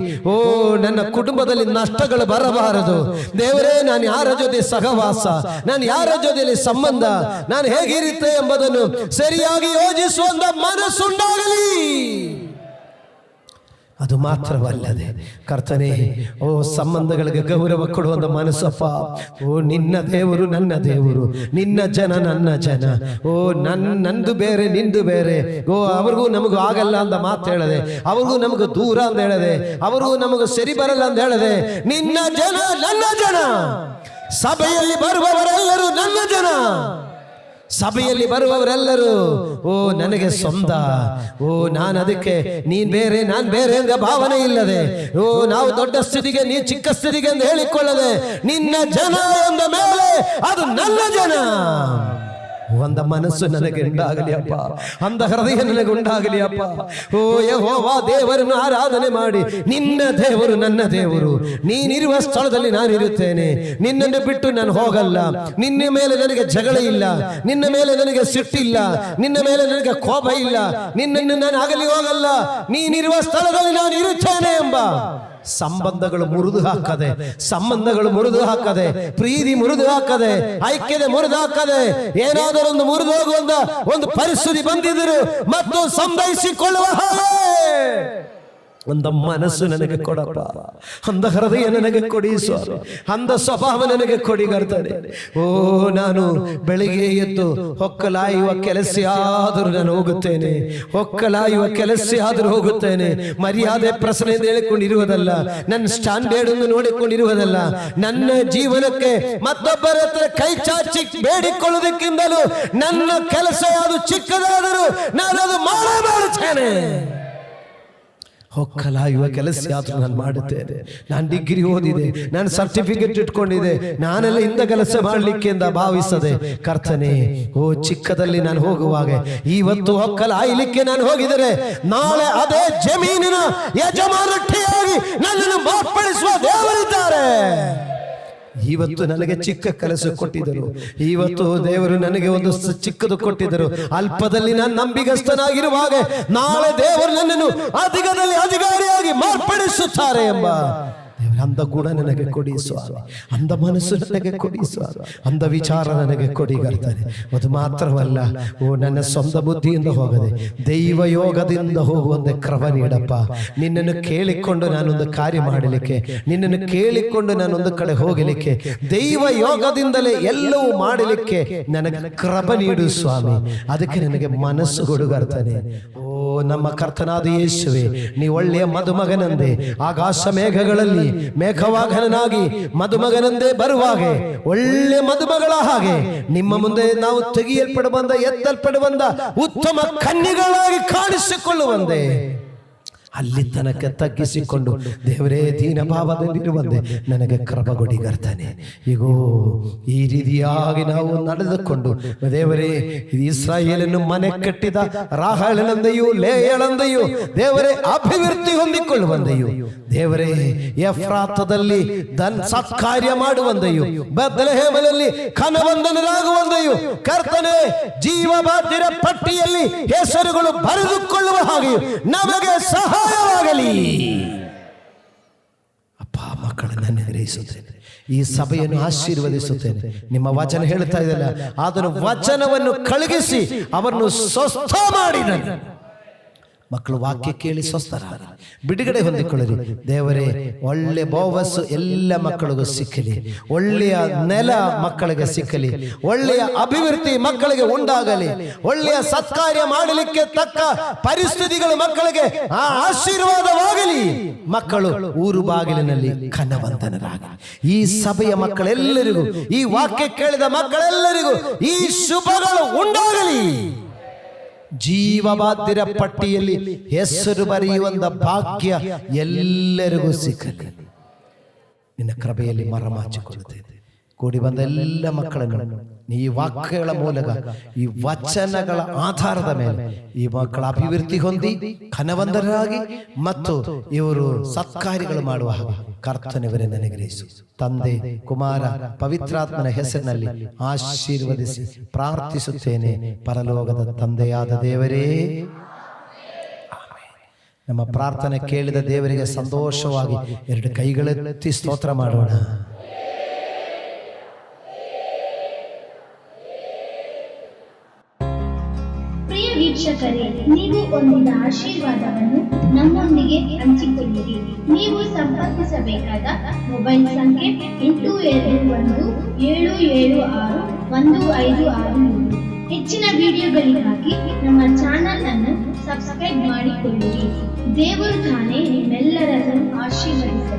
ನನ್ನ ಕುಟುಂಬದಲ್ಲಿ ನಷ್ಟಗಳು ಬರಬಾರದು. ದೇವರೇ, ನಾನು ಯಾರ ಜೊತೆ ಸಹವಾಸ, ನಾನು ಯಾರ ಜೊತೆಯಲ್ಲಿ ಸಂಬಂಧ, ನಾನು ಹೇಗಿರುತ್ತೆ ಎಂಬುದನ್ನು ಸರಿಯಾಗಿ ಯೋಜಿಸುವಂತ ಮನಸ್ಸುಂಟಾಗಲಿ. ಅದು ಮಾತ್ರವಲ್ಲದೆ ಕರ್ತನೇ, ಸಂಬಂಧಗಳಿಗೆ ಗೌರವ ಕೊಡುವಂತ ಮನಸ್ಸಪ್ಪ. ನಿನ್ನ ದೇವರು ನನ್ನ ದೇವರು, ನಿನ್ನ ಜನ ನನ್ನ ಜನ. ನಂದು ಬೇರೆ ನಿಂದು ಬೇರೆ. ಅವ್ರಿಗೂ ನಮಗೂ ಆಗಲ್ಲ ಅಂತ ಮಾತು ಹೇಳದೆ, ಅವ್ರಿಗೂ ನಮಗೂ ದೂರ ಅಂತ ಹೇಳದೆ, ಅವ್ರಿಗೂ ನಮಗೂ ಸರಿ ಬರಲ್ಲ ಅಂತ ಹೇಳದೆ, ನಿನ್ನ ಜನ ನನ್ನ ಜನ, ಸಭೆಯಲ್ಲಿ ಬರುವವರೆಲ್ಲರೂ ನನ್ನ ಜನ. ಸಭೆಯಲ್ಲಿ ಬರುವವರೆಲ್ಲರೂ ಓ ನನಗೆ ಸ್ವಂತ, ಓ ನಾನು ಅದಕ್ಕೆ ನೀನ್ ಬೇರೆ ನಾನ್ ಬೇರೆ ಎಂದ ಭಾವನೆ ಇಲ್ಲದೆ, ಓ ನಾವು ದೊಡ್ಡ ಸ್ಥಿತಿಗೆ ನೀ ಚಿಕ್ಕ ಸ್ಥಿತಿಗೆ ಎಂದು ಹೇಳಿಕೊಳ್ಳದೆ, ನಿನ್ನ ಜನ ಎಂದ ಮೇಲೆ ಅದು ನನ್ನ ಜನ. ಒಂದ ಮನಸ್ಸು ನನಗೆ ಉಂಟಾಗಲಿ ಅಪ್ಪ, ಅಂದ ಹೃದಯ ನನಗೆ ಉಂಟಾಗಲಿ ಅಪ್ಪ. ಓ ಯೆಹೋವಾ, ದೇವರನ್ನು ಆರಾಧನೆ ಮಾಡಿ, ನಿನ್ನ ದೇವರು ನನ್ನ ದೇವರು, ನೀನಿರುವ ಸ್ಥಳದಲ್ಲಿ ನಾನಿರುತ್ತೇನೆ, ನಿನ್ನನ್ನು ಬಿಟ್ಟು ನಾನು ಹೋಗಲ್ಲ. ನಿನ್ನ ಮೇಲೆ ನನಗೆ ಜಗಳ ಇಲ್ಲ, ನಿನ್ನ ಮೇಲೆ ನನಗೆ ಸಿಟ್ಟಿಲ್ಲ, ನಿನ್ನ ಮೇಲೆ ನನಗೆ ಕೋಪ ಇಲ್ಲ, ನಿನ್ನನ್ನು ನಾನು ಅಗಲಿ ಹೋಗಲ್ಲ, ನೀನಿರುವ ಸ್ಥಳದಲ್ಲಿ ನಾನು ಇರುತ್ತೇನೆ ಎಂಬ ಸಂಬಂಧಗಳು ಮುರಿದು ಹಾಕದೆ, ಸಂಬಂಧಗಳು ಮುರಿದು ಹಾಕದೆ, ಪ್ರೀತಿ ಮುರಿದು ಹಾಕದೆ, ಐಕ್ಯತೆ ಮುರಿದು ಹಾಕದೆ, ಏನಾದರೂ ಒಂದು ಮುರಿದು ಹೋಗುವಂತ ಒಂದು ಪರಿಸ್ಥಿತಿ ಬಂದಿದ್ದರು ಮತ್ತು ಸಂಭವಿಸಿಕೊಳ್ಳುವ ಹಾಗೆ ಒಂದ ಮನಸ್ಸು ನನಗೆ ಕೊಡಪ್ಪ, ಅಂದ ಹೃದಯ ನನಗೆ ಕೊಡಿ ಸ್ವಾಮಿ, ಅಂದ ಸ್ವಭಾವ ನನಗೆ ಕೊಡಿ ಕರ್ತನೆ. ಓ ನಾನು ಬೆಳಿಗ್ಗೆ ಎದ್ದು ಹೊಕ್ಕಲಾಯುವ ಕೆಲಸ ಆದರೂ ನಾನು ಹೋಗುತ್ತೇನೆ, ಹೊಕ್ಕಲಾಯುವ ಕೆಲಸ ಆದರೂ ಹೋಗುತ್ತೇನೆ. ಮರ್ಯಾದೆ ಪ್ರಶ್ನೆ ಹೇಳಿಕೊಂಡಿರುವುದಲ್ಲ, ನನ್ನ ಸ್ಟ್ಯಾಂಡರ್ಡ್ ಅನ್ನು ನೋಡಿಕೊಂಡಿರುವುದಲ್ಲ, ನನ್ನ ಜೀವನಕ್ಕೆ ಮತ್ತೊಬ್ಬರ ಹತ್ರ ಕೈ ಚಾಚಿ ಬೇಡಿಕೊಳ್ಳುವುದಕ್ಕಿಂತಲೂ ನನ್ನ ಕೆಲಸ ಯಾವುದು ಚಿಕ್ಕದಾದರೂ ನಾನು ಅದು ಮಾಡುತ್ತೇನೆ. ಹೊಕ್ಕಲಾಯುವ ಕೆಲಸ ಆದರೂ ನಾನು ಮಾಡುತ್ತೇನೆ. ನಾನು ಡಿಗ್ರಿ ಓದಿದೆ, ನಾನು ಸರ್ಟಿಫಿಕೇಟ್ ಇಟ್ಕೊಂಡಿದೆ, ನಾನೆಲ್ಲ ಇಂಥ ಕೆಲಸ ಮಾಡಲಿಕ್ಕೆ ಅಂತ ಭಾವಿಸದೆ, ಕರ್ತನೆ ಓ ಚಿಕ್ಕದಲ್ಲಿ ನಾನು ಹೋಗುವಾಗ ಇವತ್ತು ಹೊಕ್ಕಲಾಯಲಿಕ್ಕೆ ನಾನು ಹೋಗಿದರೆ ನಾಳೆ ಅದೇ ಜಮೀನಿನ ಯಜಮಾನಟ್ಟಿಯಾಗಿ ನನ್ನನ್ನು ಮಾರ್ಪಡಿಸುವ ದೇವರಿದ್ದಾರೆ. ಇವತ್ತು ನನಗೆ ಚಿಕ್ಕ ಕೆಲಸ ಕೊಟ್ಟಿದ್ದರು, ಇವತ್ತು ದೇವರು ನನಗೆ ಒಂದು ಚಿಕ್ಕದು ಕೊಟ್ಟಿದ್ದರು. ಅಲ್ಪದಲ್ಲಿ ನಾನು ನಂಬಿಗಸ್ತನಾಗಿರುವಾಗ ನಾಳೆ ದೇವರು ನನ್ನನ್ನು ಅಧಿಕದಲ್ಲಿ ಅಧಿಕಾರಿಯಾಗಿ ಮಾರ್ಪಡಿಸುತ್ತಾರೆ ಎಂಬ ದೇವರ ಅಂದ ಕೂಡ ನನಗೆ ಕೊಡಿ ಸ್ವಾಮಿ, ಅಂದ ಮನಸ್ಸು ನನಗೆ ಕೊಡಿ ಸ್ವಾಮಿ, ಅಂದ ವಿಚಾರ ನನಗೆ ಕೊಡಿ ಕರ್ತನೆ. ಅದು ಮಾತ್ರವಲ್ಲ, ಓ ನನ್ನ ಸ್ವಂತ ಬುದ್ಧಿಯಿಂದ ಹೋಗದೆ ದೈವ ಯೋಗದಿಂದ ಹೋಗುವಂತೆ ಕ್ರಮ ನೀಡಪ್ಪ. ನಿನ್ನನ್ನು ಕೇಳಿಕೊಂಡು ನಾನೊಂದು ಕಾರ್ಯ ಮಾಡಲಿಕ್ಕೆ, ನಿನ್ನನ್ನು ಕೇಳಿಕೊಂಡು ನಾನೊಂದು ಕಡೆ ಹೋಗಲಿಕ್ಕೆ, ದೈವ ಯೋಗದಿಂದಲೇ ಎಲ್ಲವೂ ಮಾಡಲಿಕ್ಕೆ ನನಗೆ ಕ್ರಮ ನೀಡು ಸ್ವಾಮಿ. ಅದಕ್ಕೆ ನನಗೆ ಮನಸ್ಸು ಕೊಡುಗರ್ತಾನೆ. ಓ ನಮ್ಮ ಕರ್ತನಾದ ಯೇಸುವೆ, ನೀ ಒಳ್ಳೆಯ ಮದುಮಗನಂದೆ ಆಕಾಶ ಮೇಘಗಳಲ್ಲಿ ಮೇಘವಾಹನನಾಗಿ ಮದುಮಗನಂದೇ ಬರುವಾಗ ಒಳ್ಳೆ ಮದುಮಗಳ ಹಾಗೆ ನಿಮ್ಮ ಮುಂದೆ ನಾವು ತೆಗೆಯಲ್ಪಡುವಂದ ಎತ್ತಲ್ಪಡುವಂದ ಉತ್ತಮ ಕನ್ಯೆಗಳಾಗಿ ಕಾಣಿಸಿಕೊಳ್ಳುವಂತೆ ಅಲ್ಲಿ ತನಕ ತಗ್ಗಿಸಿಕೊಂಡು ದೇವರೇ ದೀನ ಭಾವದಲ್ಲಿರುವಂತೆ ನನಗೆ ಕ್ರಮಗೊಡಿಗರ್ತಾನೆ. ಈಗೋ ಈ ರೀತಿಯಾಗಿ ನಾವು ನಡೆದುಕೊಂಡು ದೇವರೇ ಇಸ್ರಾಯೇಲನ್ನು ಮನೆ ಕಟ್ಟಿದ ರಾಹೇಲನಂತೆಯೂ ಲೇಯಳಂತೆಯೂ ದೇವರೇ ಅಭಿವೃದ್ಧಿ ಹೊಂದಿಕೊಳ್ಳುವಂತೆಯೂ, ದೇವರೇ ಎಫ್ರಾತದಲ್ಲಿ ಸತ್ಕಾರ್ಯ ಮಾಡುವಂತೆಯೂ, ಬೆತ್ಲೆಹೇಮಲ್ಲಿ ಘನವಂದನರಾಗುವಂತೆಯೂ, ಕರ್ತನೇ ಜೀವಬಾಧ್ಯರ ಪಟ್ಟಿಯಲ್ಲಿ ಹೆಸರುಗಳು ಬರೆದುಕೊಳ್ಳುವ ಹಾಗೆಯೂ ನಮಗೆ ಸಹಾಯವಾಗಲಿ ಅಪ್ಪ. ಮಕ್ಕಳನ್ನು ಅನುಗ್ರಹಿಸುತ್ತೇನೆ, ಈ ಸಭೆಯನ್ನು ಆಶೀರ್ವದಿಸುತ್ತೇನೆ. ನಿಮ್ಮ ವಚನ ಹೇಳ್ತಾ ಇದೆಯಲ್ಲ, ಅದನ್ನು ವಚನವನ್ನು ಕಳುಹಿಸಿ ಅವರನ್ನು ಸ್ವಸ್ಥ ಮಾಡಿದನು. ಮಕ್ಕಳು ವಾಕ್ಯ ಕೇಳಿ ಸ್ವಸ್ಥರಾಗಿ ಬಿಡುಗಡೆ ಹೊಂದಿಕೊಳ್ಳಲಿ. ದೇವರೇ ಒಳ್ಳೆ ಬೋವಸ್ಸು ಎಲ್ಲ ಮಕ್ಕಳಿಗೂ ಸಿಕ್ಕಲಿ, ಒಳ್ಳೆಯ ನೆಲ ಮಕ್ಕಳಿಗೆ ಸಿಕ್ಕಲಿ, ಒಳ್ಳೆಯ ಅಭಿವೃದ್ಧಿ ಮಕ್ಕಳಿಗೆ ಉಂಟಾಗಲಿ, ಒಳ್ಳೆಯ ಸತ್ಕಾರ್ಯ ಮಾಡಲಿಕ್ಕೆ ತಕ್ಕ ಪರಿಸ್ಥಿತಿಗಳು ಮಕ್ಕಳಿಗೆ ಆಶೀರ್ವಾದವಾಗಲಿ. ಮಕ್ಕಳು ಊರು ಬಾಗಿಲಿನಲ್ಲಿ ಘನವಂತನರಾಗಲಿ. ಈ ಸಭೆಯ ಮಕ್ಕಳೆಲ್ಲರಿಗೂ, ಈ ವಾಕ್ಯ ಕೇಳಿದ ಮಕ್ಕಳೆಲ್ಲರಿಗೂ ಈ ಶುಭಗಳು ಉಂಟಾಗಲಿ. ಜೀವಬಾಧ್ಯರ ಪಟ್ಟಿಯಲ್ಲಿ ಹೆಸರು ಬರೆಯುವಂತ ಭಾಗ್ಯ ಎಲ್ಲರಿಗೂ ಸಿಕ್ಕಲಿ. ನಿನ್ನ ಕೃಪೆಯಲ್ಲಿ ಮರಮಾಚಿಕೊಳ್ಳುತ್ತೇನೆ. ಕೂಡಿ ಬಂದ ಎಲ್ಲ ಮಕ್ಕಳನ್ನು ಈ ವಾಕ್ಯಗಳ ಮೂಲಕ, ಈ ವಚನಗಳ ಆಧಾರದ ಮೇಲೆ ಈ ಮಕ್ಕಳ ಅಭಿವೃದ್ಧಿ ಹೊಂದಿ ಘನವಂತರಾಗಿ ಮತ್ತು ಇವರು ಸತ್ಕಾರ್ಯಗಳು ಮಾಡುವ ಹಾಗೆ ಕರ್ತನೆವರೇ ನನಗ್ರಹಿಸು. ತಂದೆ, ಕುಮಾರ, ಪವಿತ್ರಾತ್ಮನ ಹೆಸರಿನಲ್ಲಿ ಆಶೀರ್ವದಿಸಿ ಪ್ರಾರ್ಥಿಸುತ್ತೇನೆ ಪರಲೋಕದ ತಂದೆಯಾದ ದೇವರೇ. ನಮ್ಮ ಪ್ರಾರ್ಥನೆ ಕೇಳಿದ ದೇವರಿಗೆ ಸಂತೋಷವಾಗಿ ಎರಡು ಕೈಗಳೆತ್ತಿ ಸ್ತೋತ್ರ ಮಾಡೋಣ. ವೀಕ್ಷಕರೇ, ನೀವು ಹೊಂದಿದ ಆಶೀರ್ವಾದವನ್ನು ನಮ್ಮೊಂದಿಗೆ ಹಂಚಿಕೊಳ್ಳಿರಿ. ನೀವು ಸಂಪರ್ಕಿಸಬೇಕಾದ ಮೊಬೈಲ್ ಸಂಖ್ಯೆ 8217761563. ಹೆಚ್ಚಿನ ವಿಡಿಯೋಗಳಿಗಾಗಿ ನಮ್ಮ ಚಾನಲ್ ಅನ್ನು ಸಬ್ಸ್ಕ್ರೈಬ್ ಮಾಡಿಕೊಳ್ಳಿರಿ. ದೇವರು ತಾನೇ ನಿಮ್ಮೆಲ್ಲರನ್ನು ಆಶೀರ್ವದಿಸಲಿ.